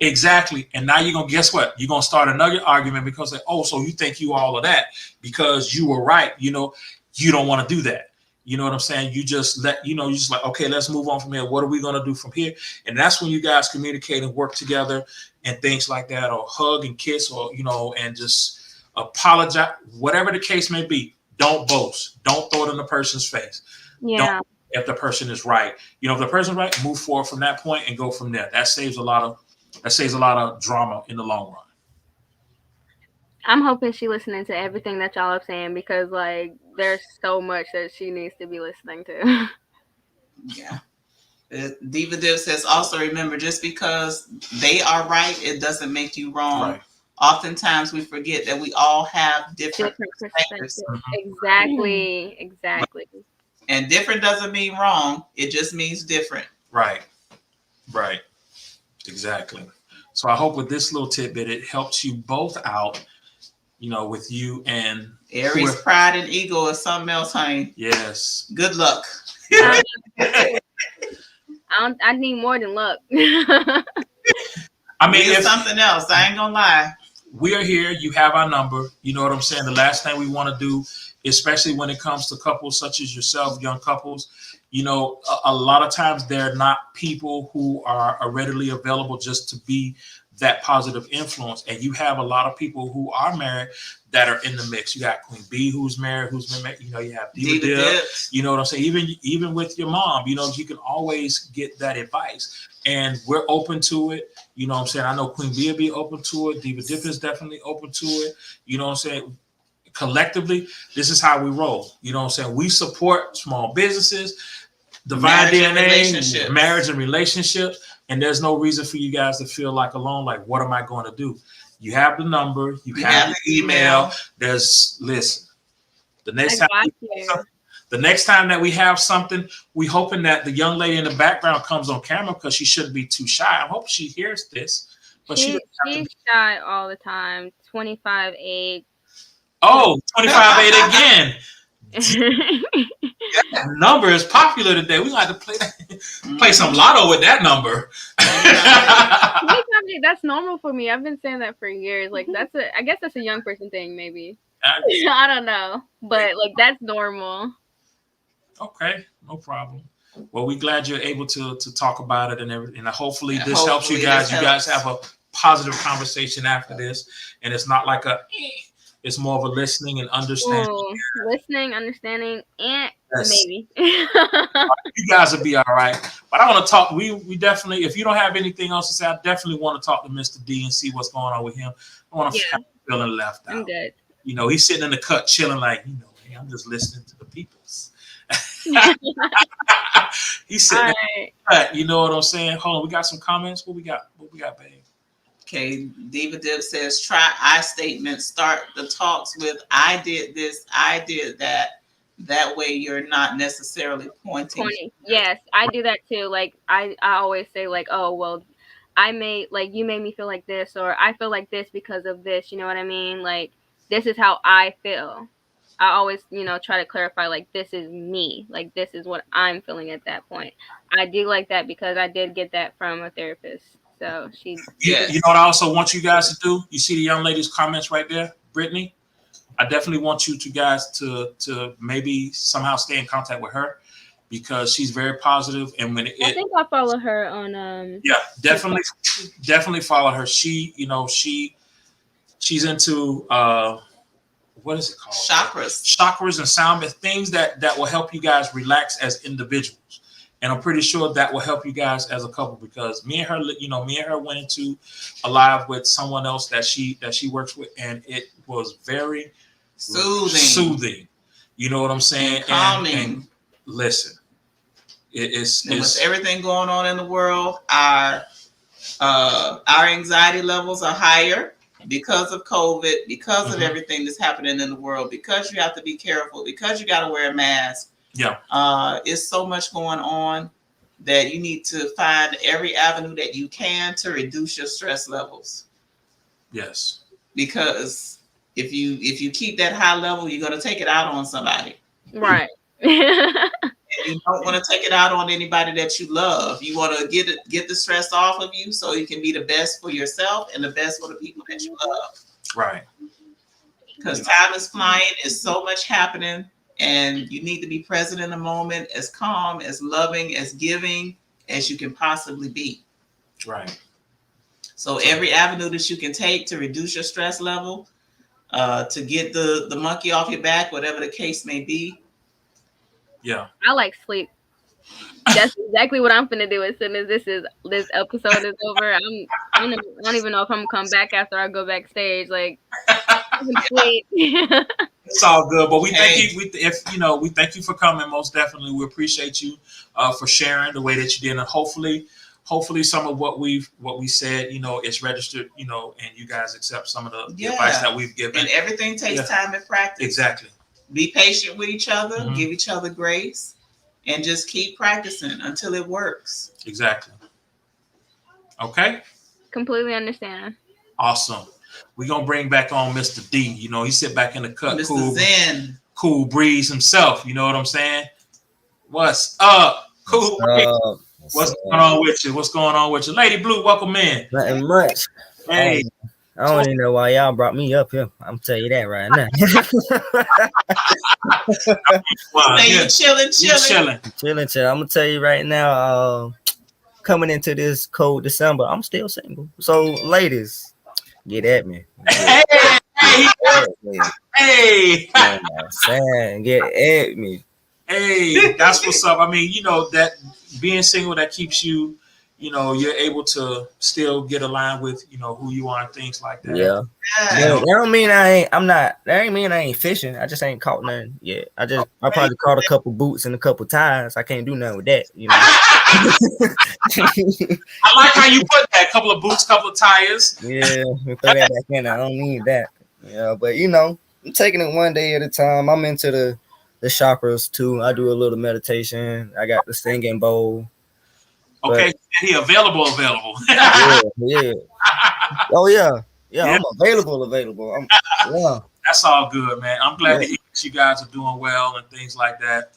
exactly. And now you're going to, guess what? You're going to start another argument because, like, oh, so you think you all of that because you were right. You know, you don't want to do that. You know what I'm saying? You just you just like, okay, let's move on from here. What are we going to do from here? And that's when you guys communicate and work together and things like that, or hug and kiss, or, you know, and just apologize, whatever the case may be. Don't boast. Don't throw it in the person's face.
Yeah.
If the person is right, you know, if the person's right, move forward from that point and go from there. That saves a lot of drama in the long run.
I'm hoping she's listening to everything that y'all are saying, because like there's so much that she needs to be listening to.
Yeah. Diva Div says, also remember, just because they are right, it doesn't make you wrong. Right. Oftentimes we forget that we all have different perspectives.
Exactly.
And different doesn't mean wrong. It just means different.
Right. Exactly. So I hope with this little tidbit, it helps you both out, you know, with you and
Aries pride and ego is something else, honey.
Yes.
Good luck.
I need more than luck.
I mean,
it's something else. I ain't gonna lie.
We are here. You have our number. You know what I'm saying? The last thing we want to do, especially when it comes to couples such as yourself, young couples, you know, a lot of times they're not people who are readily available just to be that positive influence. And you have a lot of people who are married that are in the mix. You got Queen B who's married, who's been married. You know, you have Diva Dip. You know what I'm saying? Even with your mom, you know, you can always get that advice. And we're open to it. You know what I'm saying? I know Queen B will be open to it. Diva Dip is definitely open to it. You know what I'm saying? Collectively, this is how we roll. You know what I'm saying? We support small businesses, divine DNA, marriage and relationships. And there's no reason for you guys to feel like alone. Like, what am I going to do? You have the number. You have the email. Listen. The next time that we have something, we hoping that the young lady in the background comes on camera, because she shouldn't be too shy. I hope she hears this. But she's
shy all the time. 25-8.
Oh, 25-8 again. That number is popular today. We like to play some lotto with that number.
That's normal for me. I've been saying that for years. Like I guess that's a young person thing, maybe. I don't know, but like that's normal.
Okay, no problem. Well, we're glad you're able to talk about it and everything. And hopefully this helps you guys. You guys have a positive conversation after this, and it's not like it's more of a listening and understanding.
Listening, understanding, and maybe.
You guys will be all right. But I want to talk. We definitely, if you don't have anything else to say, I definitely want to talk to Mr. D and see what's going on with him. I want to feeling left out.
I'm good.
You know, he's sitting in the cut, chilling, like, you know, hey, I'm just listening to the peoples. He's sitting in the cut. You know what I'm saying? Hold on, we got some comments. What we got? What we got, babe?
Okay, Diva Dip says, try I statement. Start the talks with I did this, I did that. That way you're not necessarily pointing.
Yes, I do that too. Like I always say like, oh well, you made me feel like this, or I feel like this because of this. You know what I mean? Like this is how I feel. I always, try to clarify like this is me. Like this is what I'm feeling at that point. I do like that because I did get that from a therapist. So she.
Yeah. You know what I also want you guys to do? You see the young lady's comments right there, Brittany? I definitely want you guys to maybe somehow stay in contact with her because she's very positive. And when
I think I'll follow her on
yeah, definitely follow her. She, she's into what is it called? Chakras and sound, things that will help you guys relax as individuals. And I'm pretty sure that will help you guys as a couple because me and her went into a live with someone else that she works with, and it was very soothing. You know what I'm saying?
And calming.
And listen, it's
with everything going on in the world, our anxiety levels are higher because of COVID, because of everything that's happening in the world, because you have to be careful, because you got to wear a mask.
Yeah.
It's so much going on that you need to find every avenue that you can to reduce your stress levels.
Yes.
Because if you keep that high level, you're going to take it out on somebody.
Right.
And you don't want to take it out on anybody that you love. You want to get the stress off of you so you can be the best for yourself and the best for the people that you love.
Right.
Because time is flying. There's so much happening. And you need to be present in the moment, as calm, as loving, as giving as you can possibly be.
Right.
So every avenue that you can take to reduce your stress level, to get the monkey off your back, whatever the case may be.
Yeah.
I like sleep. That's exactly what I'm finna do as soon as this episode is over. I don't even know if I'm gonna come back after I go backstage. Like, sleep.
It's all good, but we thank you. We thank you for coming. Most definitely, we appreciate you for sharing the way that you did, and hopefully some of what we said, is registered, and you guys accept some of the advice that we've given.
And everything takes time and practice.
Exactly.
Be patient with each other, give each other grace, and just keep practicing until it works.
Exactly. Okay.
Completely understand.
Awesome. We're going to bring back on Mr. D. He sit back in the cut.
Mr. Zen.
Cool breeze himself. You know what I'm saying? What's up? Cool breeze. What's going on with you? What's going on with you? Lady Blue, welcome in.
Nothing much.
Hey.
I don't even know why y'all brought me up here. I'm tell you that right now.
You chilling.
I'm gonna tell you right now. Coming into this cold December, I'm still single. So, ladies, get at me.
Hey.
Get at me.
Hey, that's what's up. I mean, that being single, that keeps you, you're able to still get aligned with, who you are and things like that.
Yeah. That don't mean that ain't mean I ain't fishing. I just ain't caught nothing yet. I probably caught a couple boots and a couple ties. I can't do nothing with that,
I like how you put that. Couple of boots, couple of tires.
Yeah, throw that back in. I don't need that. Yeah, but I'm taking it one day at a time. I'm into the chakras too. I do a little meditation. I got the singing bowl.
Okay, he available.
Yeah. Oh yeah. I'm available. Yeah.
That's all good, man. I'm glad to hear that you guys are doing well and things like that.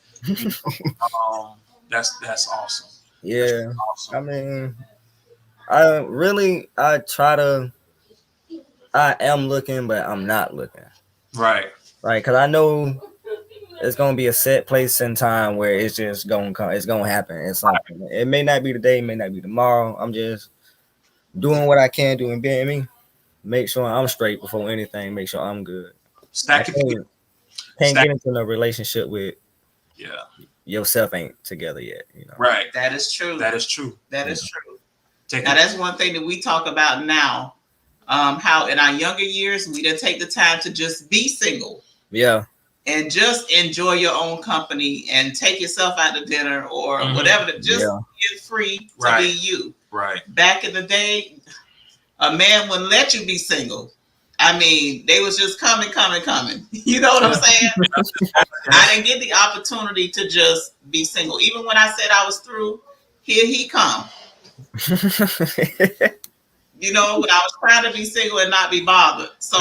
That's awesome.
Yeah.
That's awesome.
I mean, I am looking, but I'm not looking.
Right.
Right, because I know it's gonna be a set place and time where it's just gonna come. It's gonna happen. It may not be today, it may not be tomorrow. I'm just doing what I can do and being me. Make sure I'm straight before anything. Make sure I'm good.
Can't
get into a relationship with
Yeah.
Yourself ain't together yet. You know.
Right.
That is true.
That is true.
That is true. Now that's one thing that we talk about now. How in our younger years we didn't take the time to just be single.
Yeah.
And just enjoy your own company and take yourself out to dinner or whatever. Just get free to be you.
Right.
Back in the day, a man wouldn't let you be single. I mean, they was just coming. You know what I'm saying? I didn't get the opportunity to just be single. Even when I said I was through, here he come. You know, when I was trying to be single and not be bothered. So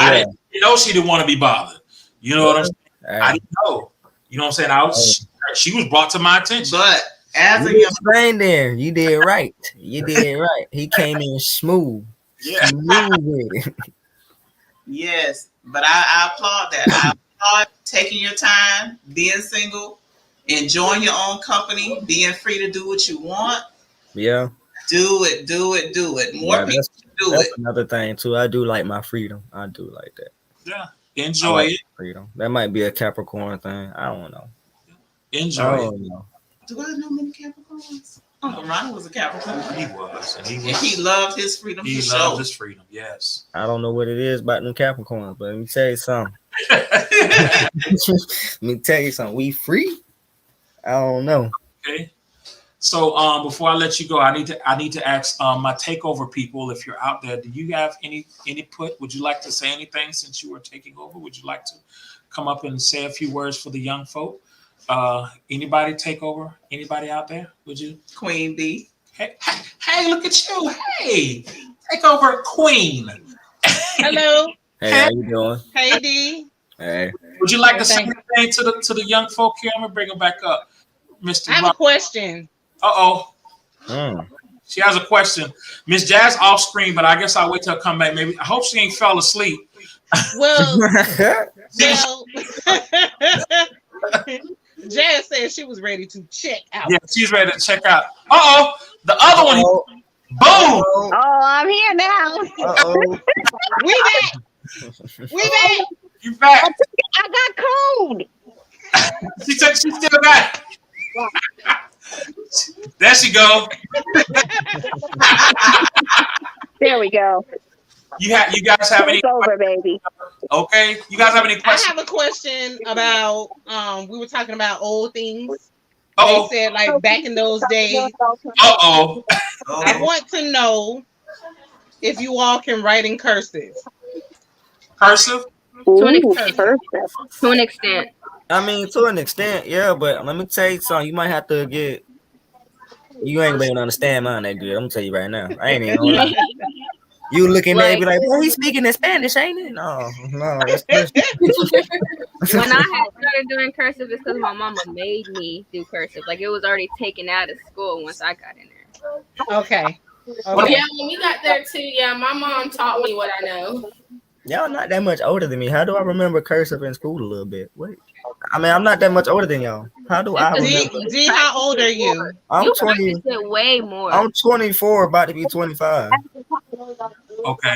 she didn't want to be bothered. You know what I'm saying? I didn't know. You know what I'm saying? She was brought to my attention.
But as a young
man, there, you did right. You did right. He came in smooth.
Yeah.
Smooth with it.
Yes, but I applaud that. I applaud taking your time, being single, enjoying your own company, being free to do what you want.
Yeah.
Do it. More people do it.
Another thing too. I do like my freedom. I do like that.
Yeah. Enjoy it.
Freedom. That might be a Capricorn thing. I don't know.
Enjoy it.
Do I know many Capricorns? Uncle Ron was a Capricorn.
He was. And
he loved his freedom.
He loved his freedom, yes.
I don't know what it is about them Capricorns, but let me tell you something. Let me tell you something. We free? I don't know.
Okay. So before I let you go, I need to ask my takeover people, if you're out there, do you have any input? Would you like to say anything since you are taking over? Would you like to come up and say a few words for the young folk? Anybody take over? Anybody out there? Would you?
Queen B.
Hey, look at you. Hey, take over Queen.
Hello.
Hey, how you doing?
Hey, D.
Hey.
Would you like to say anything to the young folk here? I'm gonna bring them back up, Mr.
I have a question.
She has a question. Miss Jazz off screen, but I guess I'll wait till I come back. Maybe I hope she ain't fell asleep.
Well, Jazz said she was ready to check out.
Yeah, she's ready to check out. The other one. Boom.
Oh, I'm here now.
We back.
You back.
I got cold.
She's still back. There she go.
There we go.
You guys have any?
It's over, baby.
Okay. You guys have any questions?
I have a question about. We were talking about old things.
Uh-oh.
They said like back in those days.
Uh-oh.
I want to know if you all can write in cursive.
Cursive?
To an extent.
I mean, to an extent, yeah, but let me tell you something. You might have to get. You ain't gonna be able to understand mine that good. I'm gonna tell you right now. I ain't even gonna lie. You looking at me like, boy, he's speaking in Spanish, ain't it? No. That's
When I had started doing cursive, it's because my mama made me do cursive. Like it was already taken out of school once I got in there.
Okay.
Yeah, when we got there too, my mom taught me what I know.
Y'all not that much older than me. How do I remember cursive in school a little bit? Wait. I mean, I'm not that much older than y'all. How do I remember?
D, how old are you?
I'm 20.
Way more.
I'm 24, about to be 25.
Okay.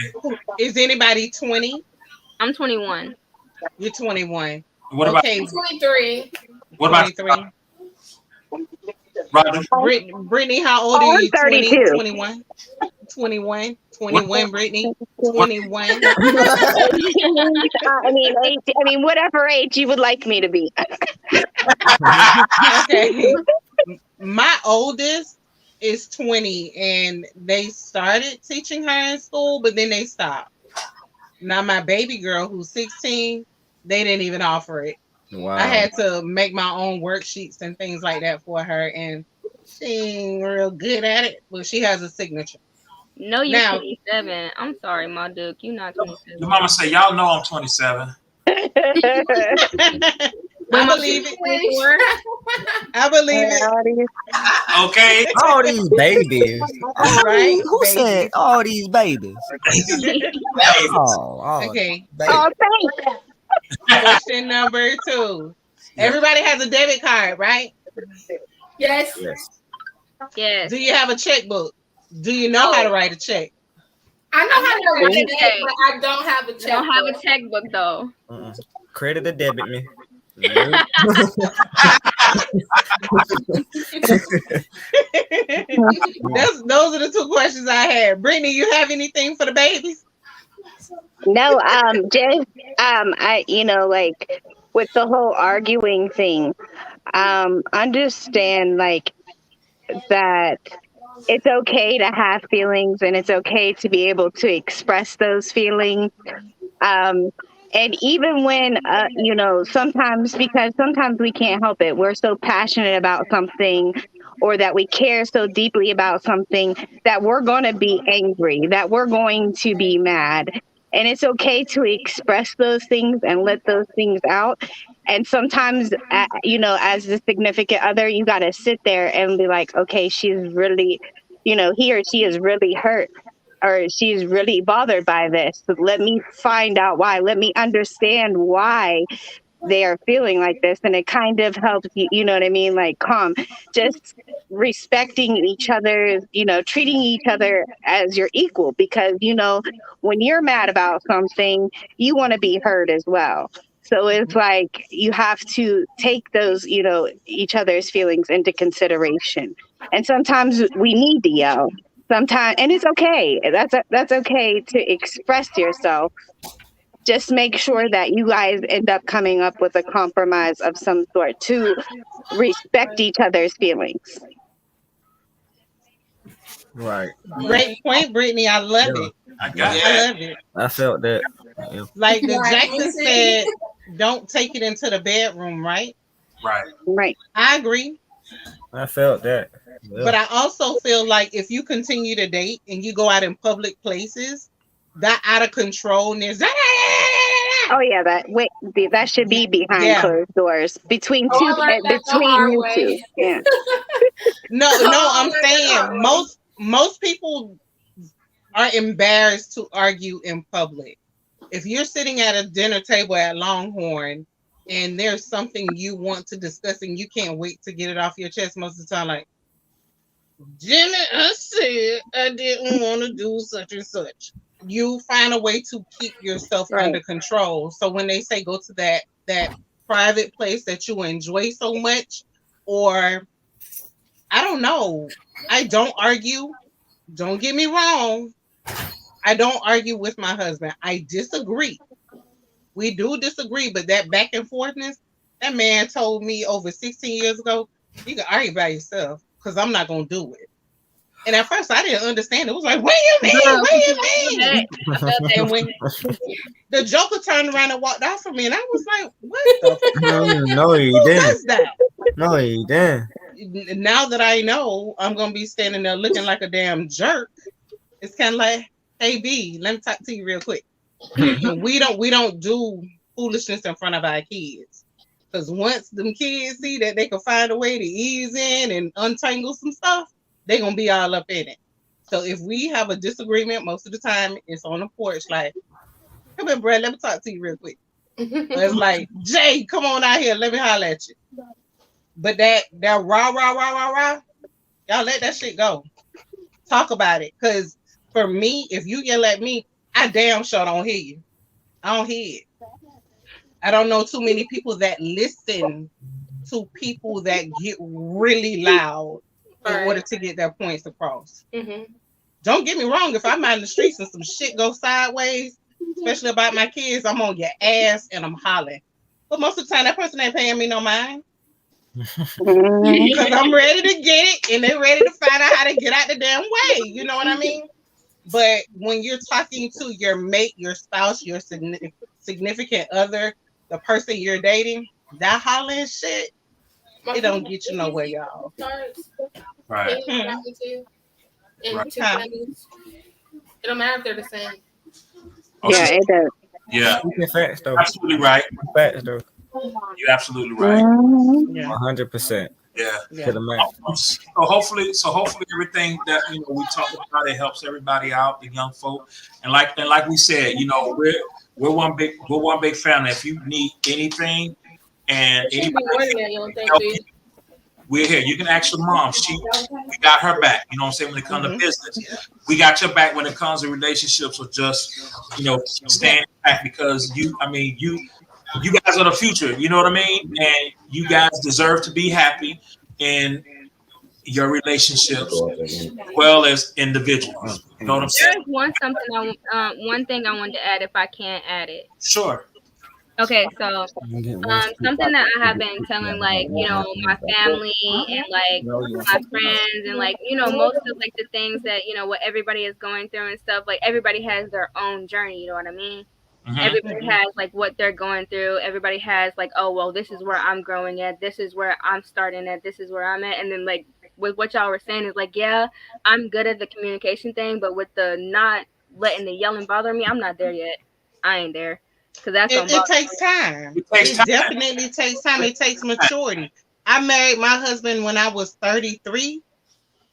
Is anybody 20?
I'm 21.
You're 21.
What about?
Okay.
23.
What about
23?
Roger.
Brittany, how old are you?
32.
21. 21. 21, Brittany. 21.
I mean, whatever age you would like me to be.
Okay. My oldest is 20, and they started teaching her in school, but then they stopped. Now my baby girl, who's 16, they didn't even offer it.
Wow.
I had to make my own worksheets and things like that for her, and she ain't real good at it, but she has a signature.
No, you're 27. I'm sorry, my dude. You're not 27.
Your mama say, y'all know I'm 27.
I believe it. I believe it.
Okay.
All these babies.
Right?
Who said all these babies?
Okay.
Oh, thanks.
Question number 2. Everybody has a debit card, right?
Yes.
Yes.
Do you have a checkbook? Do you know how to write a check?
I know how to write a check, but I don't have a checkbook.
Don't have a checkbook though.
Credit or debit me.
Those are the two questions I had. Brittany, you have anything for the babies?
No, just I like with the whole arguing thing, understand like that it's okay to have feelings and it's okay to be able to express those feelings. And even when, sometimes, because sometimes we can't help it, we're so passionate about something or that we care so deeply about something that we're going to be angry, that we're going to be mad. And it's okay to express those things and let those things out. And sometimes, as the significant other, you got to sit there and be like, okay, she's really, he or she is really hurt or she's really bothered by this. So let me find out why. Let me understand why they are feeling like this. And it kind of helps you, you know what I mean? Like calm, just respecting each other, treating each other as your equal, because, when you're mad about something, you want to be heard as well. So it's like you have to take those, each other's feelings into consideration. And sometimes we need to yell. Sometimes, and it's okay. That's okay to express yourself. Just make sure that you guys end up coming up with a compromise of some sort to respect each other's feelings.
Right.
Great point, Brittany. I love it. I love it.
I felt that.
Like the Jackson said, don't take it into the bedroom, right?
Right.
I agree.
I felt that. Yeah.
But I also feel like if you continue to date and you go out in public places, that out of controlness.
Oh yeah, that should be behind closed doors between between you two. Yeah.
No, I'm saying most people are embarrassed to argue in public. If you're sitting at a dinner table at Longhorn and there's something you want to discuss and you can't wait to get it off your chest most of the time, like, Jimmy, I said I didn't want to do such and such. You find a way to keep yourself under control. So when they say go to that private place that you enjoy so much, or I don't know, I don't argue. Don't get me wrong. I don't argue with my husband. I disagree. We do disagree, but that back and forthness, that man told me over 16 years ago, you can argue by yourself because I'm not going to do it. And at first I didn't understand. It was like, what do you mean? What do you mean? And when the Joker turned around and walked out from me, and I was like, what the fuck?
No, he didn't.
That?
No, he didn't.
Now that I know I'm going to be standing there looking like a damn jerk, it's kind of like, hey, B, let me talk to you real quick. we don't do foolishness in front of our kids. Because once them kids see that they can find a way to ease in and untangle some stuff, they're going to be all up in it. So if we have a disagreement, most of the time it's on the porch like, come here, Brad, let me talk to you real quick. It's like, Jay, come on out here, let me holler at you. But that rah, y'all let that shit go. Talk about it. Because for me, if you yell at me, I damn sure don't hear you. I don't hear it. I don't know too many people that listen to people that get really loud in order to get their points across. Mm-hmm. Don't get me wrong. If I'm out in the streets and some shit goes sideways, especially about my kids, I'm on your ass and I'm hollering. But most of the time, that person ain't paying me no mind. Because I'm ready to get it and they're ready to find out how to get out the damn way. You know what I mean? But when you're talking to your mate, your spouse, your significant other, the person you're dating, that hollering shit, it don't get you nowhere, y'all.
Right. It don't matter if they're the same.
Okay.
Yeah, it does.
Yeah.
Facts, though.
Absolutely right.
Facts, though.
You're absolutely right.
100%.
Yeah.
To the max.
So hopefully everything that we talked about, it helps everybody out, the young folk. And like we said, we're one big family. If you need anything and anybody, we're here. You can ask your mom. We got her back. You know what I'm saying? When it comes to business, we got your back when it comes to relationships. So just stand back because you guys are the future. You know what I mean? And you guys deserve to be happy in your relationships as well as individuals. You know what I'm saying?
There's one thing I wanted to add if I can't add it.
Sure.
Okay, so something that I have been telling, like, you know, my family and like my friends and like, you know, most of like the things that, you know, what everybody is going through and stuff, like everybody has their own journey, you know what I mean? Everybody has like what they're going through. Everybody has like, oh well, this is where I'm growing at, this is where I'm starting at, this is where I'm at. And then like with what y'all were saying is like, yeah, I'm good at the communication thing, but with the not letting the yelling bother me, I'm not there yet. I ain't there. Because that's
it takes time. It definitely takes time. It takes maturity. I married my husband when I was 33.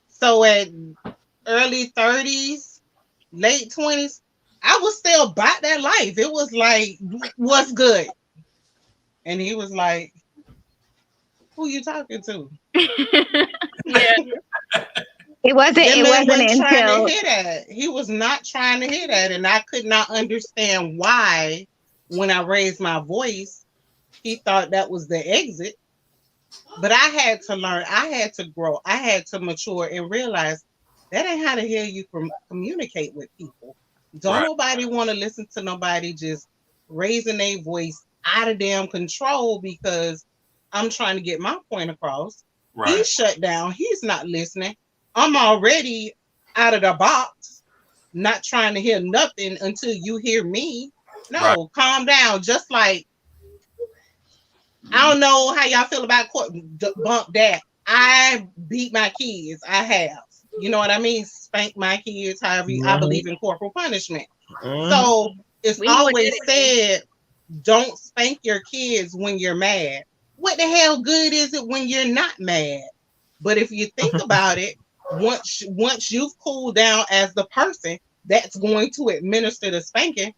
So at early 30s, late 20s, I was still about that life. It was like, what's good? And he was like, who you talking to?
Yeah. It wasn't until
trying to hear that. He was not trying to hear that. And I could not understand why when I raised my voice, he thought that was the exit. But I had to learn, I had to grow, I had to mature and realize that ain't how to hear you communicate with people. Don't nobody want to listen to nobody just raising their voice out of damn control because I'm trying to get my point across. He's shut down. He's not listening. I'm already out of the box, not trying to hear nothing until you hear me. No, calm down. Just like, I don't know how y'all feel about bump that. I beat my kids. I have. You know what I mean? Spank my kids, however I believe in corporal punishment. So it's always said, don't spank your kids when you're mad. What the hell good is it when you're not mad? But if you think about it, once you've cooled down as the person that's going to administer the spanking,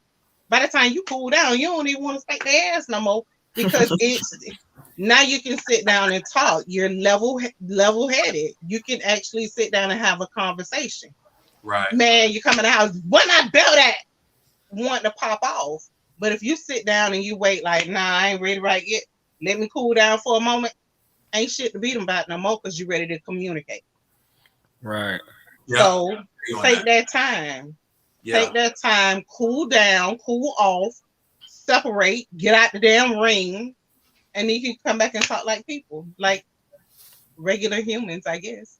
by the time you cool down, you don't even want to spank their ass no more because it's now you can sit down and talk. You're level-headed. You can actually sit down and have a conversation.
Right.
Man, you come in the house, what my belt at? Want to pop off. But if you sit down and you wait like, nah, I ain't ready right yet. Let me cool down for a moment. Ain't shit to beat them about no more because you're ready to communicate.
Right.
So take that time. Take that time, cool down, cool off, separate, get out the damn ring, and then you can come back and talk like people, like regular humans, I guess.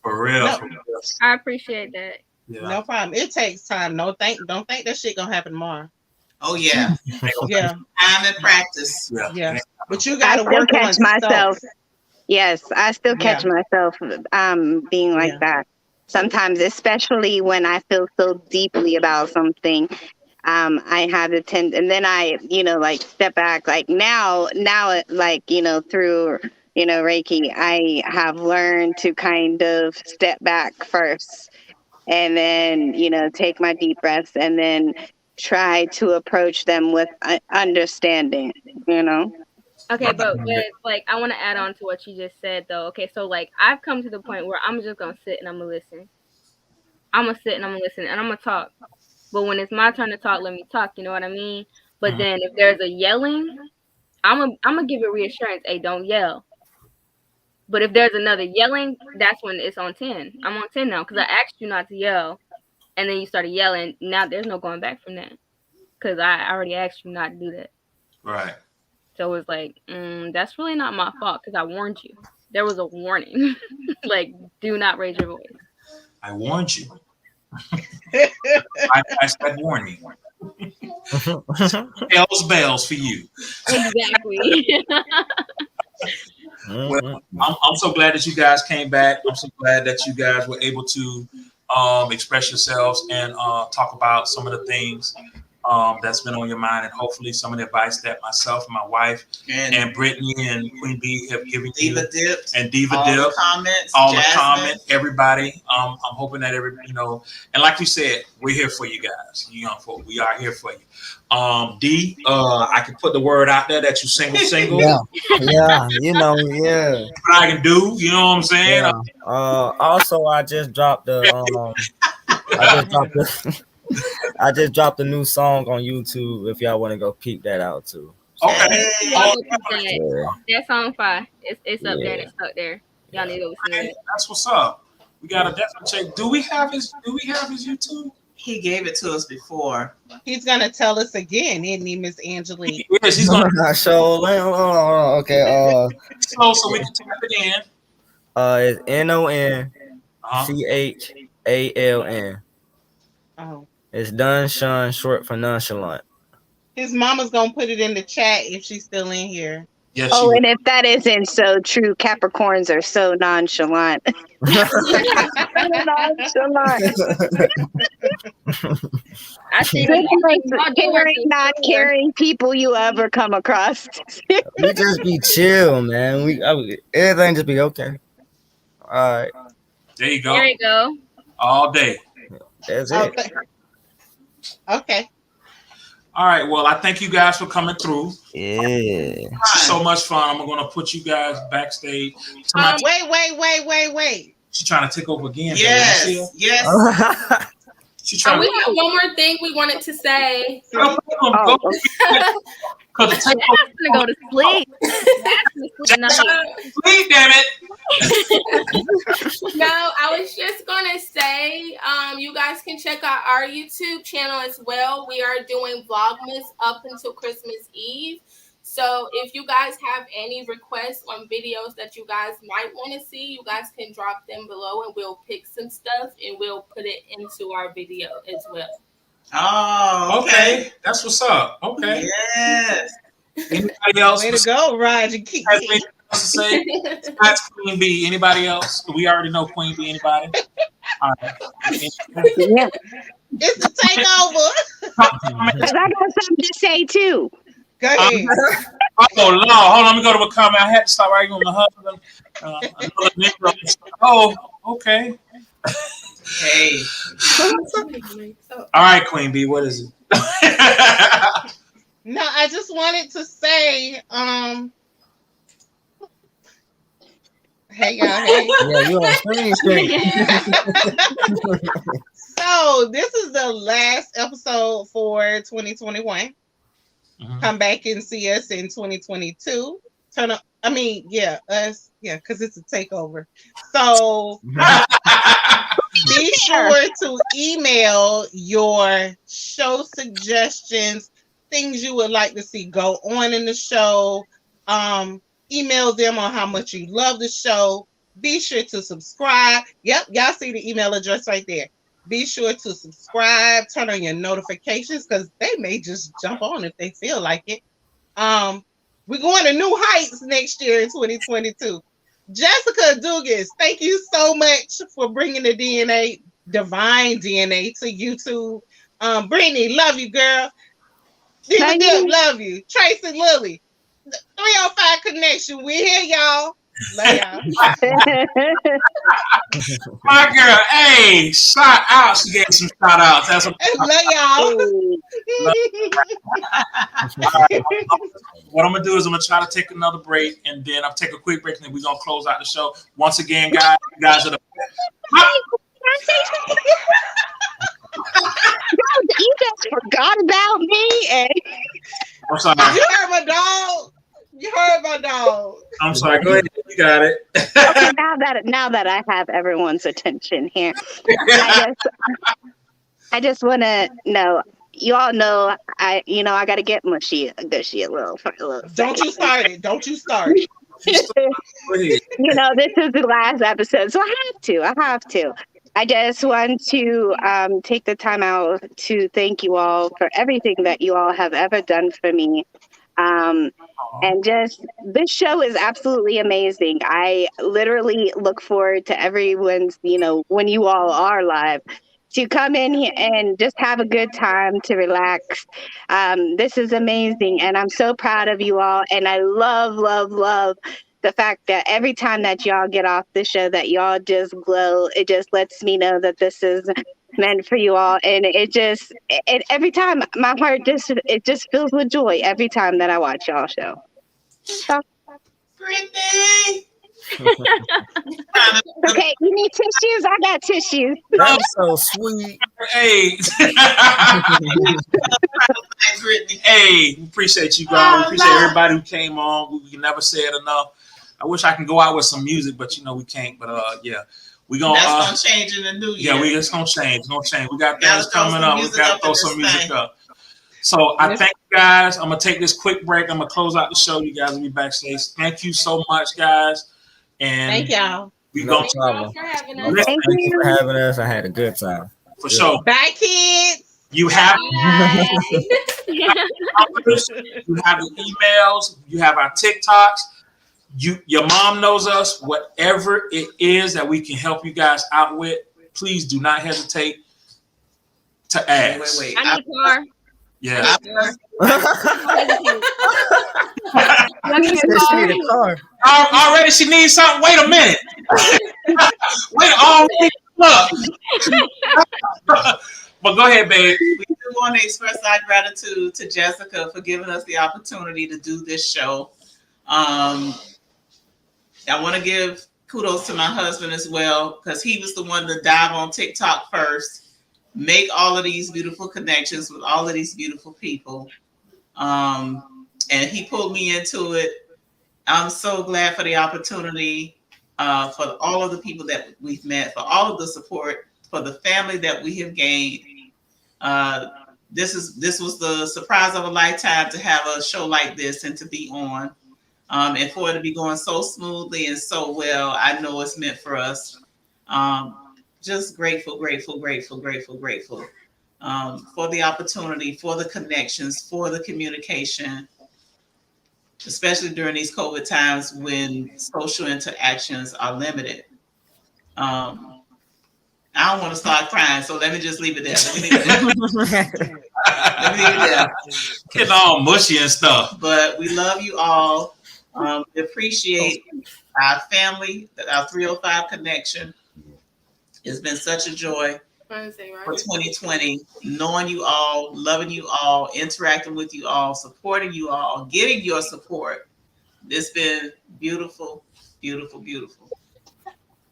For real.
No,
I appreciate that.
No problem. It takes time. Don't think that shit gonna happen tomorrow.
Oh yeah.
Yeah.
Time and practice.
Yeah. But you gotta work
catch
on
myself.
stuff.
Yes, I still catch myself being like that. Sometimes, especially when I feel so deeply about something, I have the and then I, like step back. Like now, like, through, Reiki, I have learned to kind of step back first and then, take my deep breaths and then try to approach them with understanding,
Okay, but like I want to add on to what you just said though. Okay, so like I've come to the point where I'm just gonna sit and I'm gonna listen. I'm gonna sit and I'm gonna listen and I'm gonna talk. But when it's my turn to talk, let me talk. You know what I mean? But then if there's a yelling, I'm gonna give it reassurance. Hey, don't yell. But if there's another yelling, that's when it's on 10. I'm on 10 now because I asked you not to yell, and then you started yelling. Now there's no going back from that because I already asked you not to do that.
Right.
So it's like, that's really not my fault because I warned you. There was a warning. Like, do not raise your voice.
I warned you. I said warning. Bells for you.
Exactly.
Well, I'm so glad that you guys came back. I'm so glad that you guys were able to express yourselves and talk about some of the things that's been on your mind, and hopefully some of the advice that myself and my wife and Brittany and Queen Bee have given you.
Diva Dip.
And Diva
all
Dip.
The comments.
All
Jasmine.
the comments, everybody. I'm hoping that and like you said, we're here for you guys. You young folk, we are here for you. D, I can put the word out there that you single.
Yeah. Yeah.
What I can do, you know what I'm saying?
Yeah. Also, I just dropped the I just dropped a new song on YouTube. If y'all want to go peep that out too.
Okay.
That song 5. It's up there and it's stuck there. Y'all need to listen to it.
That's what's up. We gotta definitely check. Do we have his YouTube?
He gave it to us before.
He's gonna tell us again, isn't he, Miss Angelique?
Yes, he's gonna
show. Okay.
So we can type it in.
It's NONCHALN.
Oh.
It's Dunshun, short for nonchalant.
His mama's gonna put it in the chat if she's still in here.
Yes.
And if that isn't so true, Capricorns are so nonchalant.
I see
not caring people you ever come across.
We just be chill, man. Everything just be okay. All right.
There you go.
There you go.
All day.
That's it.
Okay.
All right. Well, I thank you guys for coming through.
Yeah.
So much fun. I'm gonna put you guys backstage.
Wait.
She's trying to take over again.
Yes.
She's trying
we have one more thing we wanted to say.
Go.
That's gonna go to sleep.
Sleep, damn it.
No, I was just gonna say, you guys can check out our YouTube channel as well. We are doing Vlogmas up until Christmas Eve. So if you guys have any requests on videos that you guys might want to see, you guys can drop them below and we'll pick some stuff and we'll put it into our video as well.
Oh,
okay. That's what's up. Okay.
Yes.
Anybody else?
Way to go, Roger.
Has anything else to say? That's Queen B. Anybody else? We already know Queen B. Anybody? All right.
Yeah.
It's the takeover.
Because I got something to say too.
Go ahead.
Oh Lord, hold on. Let me go to a comment. I had to stop arguing with my husband. Oh, okay.
Hey.
All right, Queen B. What is it?
No, I just wanted to say, hey y'all, hey.
Yeah, you on screen.
So this is the last episode for 2021. Come back and see us in 2022. Because it's a takeover. So be sure to email your show suggestions, things you would like to see go on in the show. Email them on how much you love the show. Be sure to subscribe. Yep, y'all see the email address right there. Be sure to subscribe, turn on your notifications because they may just jump on if they feel like it. We're going to new heights next year in 2022. Jessica Dugas, thank you so much for bringing the divine DNA to YouTube. Brittany, love you, girl. Diva Dip, love you. Tracy Lilly, 305 Connection. We're here, y'all. Love y'all.
My girl, hey, shout out. She gave some shout outs. That's what
love y'all.
What I'm gonna do is I'm gonna try to take another break and then I'll take a quick break and then we're gonna close out the show. Once again, guys, you guys are the
you just forgot about me.
I'm sorry.
You heard my dog.
I'm sorry. Go ahead. You got it.
Okay, now that I have everyone's attention here, I just want to know. You all know I got to get gushy a little.
Don't you start it.
This is the last episode, so I have to. I just want to take the time out to thank you all for everything that you all have ever done for me. And just this show is absolutely amazing. I literally look forward to everyone's, when you all are live, to come in here and just have a good time, to relax. This is amazing. And I'm so proud of you all. And I love, love, love the fact that every time that y'all get off the show, that y'all just glow. It just lets me know that this is meant for you all. And every time my heart just fills with joy every time that I watch y'all show. So.
Brittany.
Okay, you need tissues? I got tissues.
That's so sweet.
Hey. Hey, we appreciate you guys. We appreciate everybody who came on. We can never say it enough. I wish I can go out with some music, but we can't. But yeah. We're gonna
that's gonna change in the new year.
Yeah, it's gonna change. It's gonna change. We got things coming up. We gotta throw some music up. So I thank you guys. I'm gonna take this quick break. I'm gonna close out the show. You guys will be backstage. Thank you so much, guys. And
thank y'all.
We
no
go.
problem.
Thank
Thank you for having us. I had a good time.
For sure.
Bye, kids.
You have you have the emails. You have our TikToks. Your mom knows us. Whatever it is that we can help you guys out with, please do not hesitate to ask.
Wait. I need car.
Yeah. Already she needs something. Wait a minute. But go ahead, babe.
We do want to express our gratitude to Jessica for giving us the opportunity to do this show. I want to give kudos to my husband as well, because he was the one to dive on TikTok first, make all of these beautiful connections with all of these beautiful people. And he pulled me into it. I'm so glad for the opportunity, for all of the people that we've met, for all of the support, for the family that we have gained. This was the surprise of a lifetime to have a show like this and to be on. And for it to be going so smoothly and so well, I know it's meant for us. Just grateful for the opportunity, for the connections, for the communication, especially during these COVID times when social interactions are limited. I don't want to start crying, so let me just leave it there.
Getting all mushy and stuff.
But we love you all. We appreciate our family, our 305 connection. It's been such a joy for 2020, knowing you all, loving you all, interacting with you all, supporting you all, getting your support. It's been beautiful.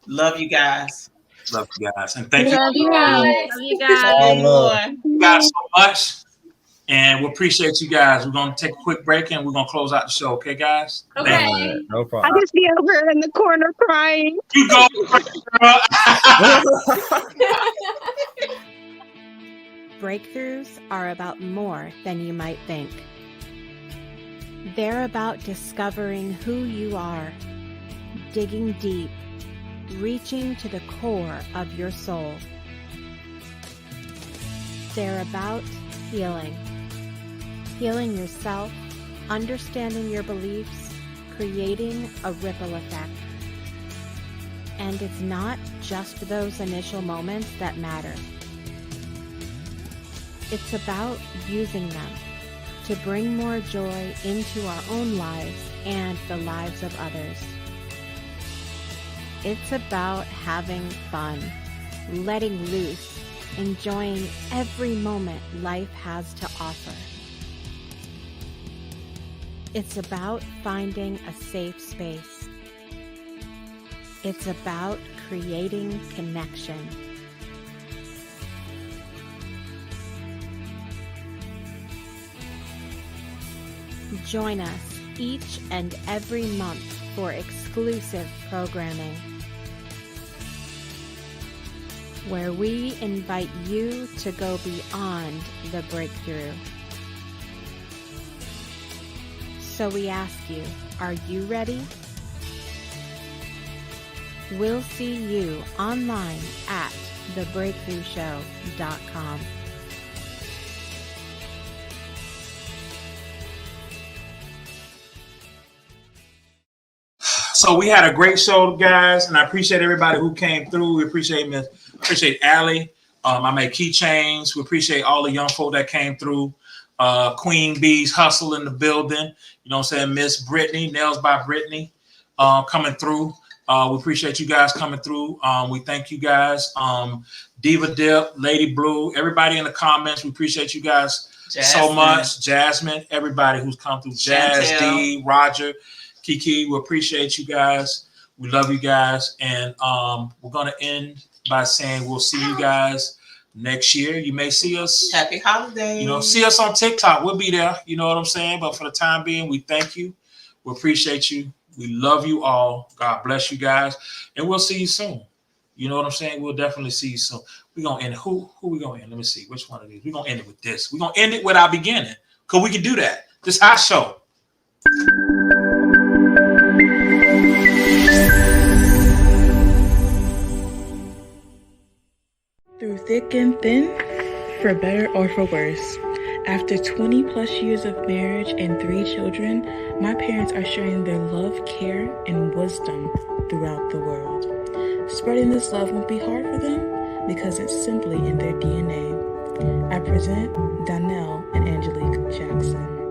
Love you guys.
Love you guys. And thank
Love you guys. Love you guys.
Thank you guys so much. And we appreciate you guys. We're going to take a quick break and we're going to close out the show. Okay, guys?
Okay.
No problem.
I'll just be over in the corner crying.
You go, girl.
Breakthroughs are about more than you might think. They're about discovering who you are, digging deep, reaching to the core of your soul. They're about healing yourself, understanding your beliefs, creating a ripple effect. And it's not just those initial moments that matter. It's about using them to bring more joy into our own lives and the lives of others. It's about having fun, letting loose, enjoying every moment life has to offer. It's about finding a safe space. It's about creating connection. Join us each and every month for exclusive programming, where we invite you to go beyond the breakthrough. So we ask you, are you ready? We'll see you online at thebreakthroughshow.com.
So we had a great show, guys, and I appreciate everybody who came through. We appreciate Allie. I made Keychains. We appreciate all the young folk that came through. Queen Bee's Hustle in the building. You know what I'm saying? Miss Brittany, Nails by Brittany, coming through. We appreciate you guys coming through. We thank you guys. Diva Dip, Lady Blue, everybody in the comments. We appreciate you guys so much. Jasmine, everybody who's come through. Jazz,
Chantel.
D, Roger, Kiki, we appreciate you guys. We love you guys. And we're going to end by saying we'll see you guys next year. You may see us.
Happy holidays.
See us on TikTok. We'll be there. You know what I'm saying? But for the time being, we thank you. We appreciate you. We love you all. God bless you guys. And we'll see you soon. You know what I'm saying? We'll definitely see you soon. We're going to end. Who we going to end? Let me see. Which one of these? We're going to end it with this. We're going to end it with our beginning. Because we can do that. This is our show.
Through thick and thin, for better or for worse. After 20 plus years of marriage and 3 children, my parents are sharing their love, care, and wisdom throughout the world. Spreading this love won't be hard for them because it's simply in their DNA. I present Donnell and Angelic Jackson.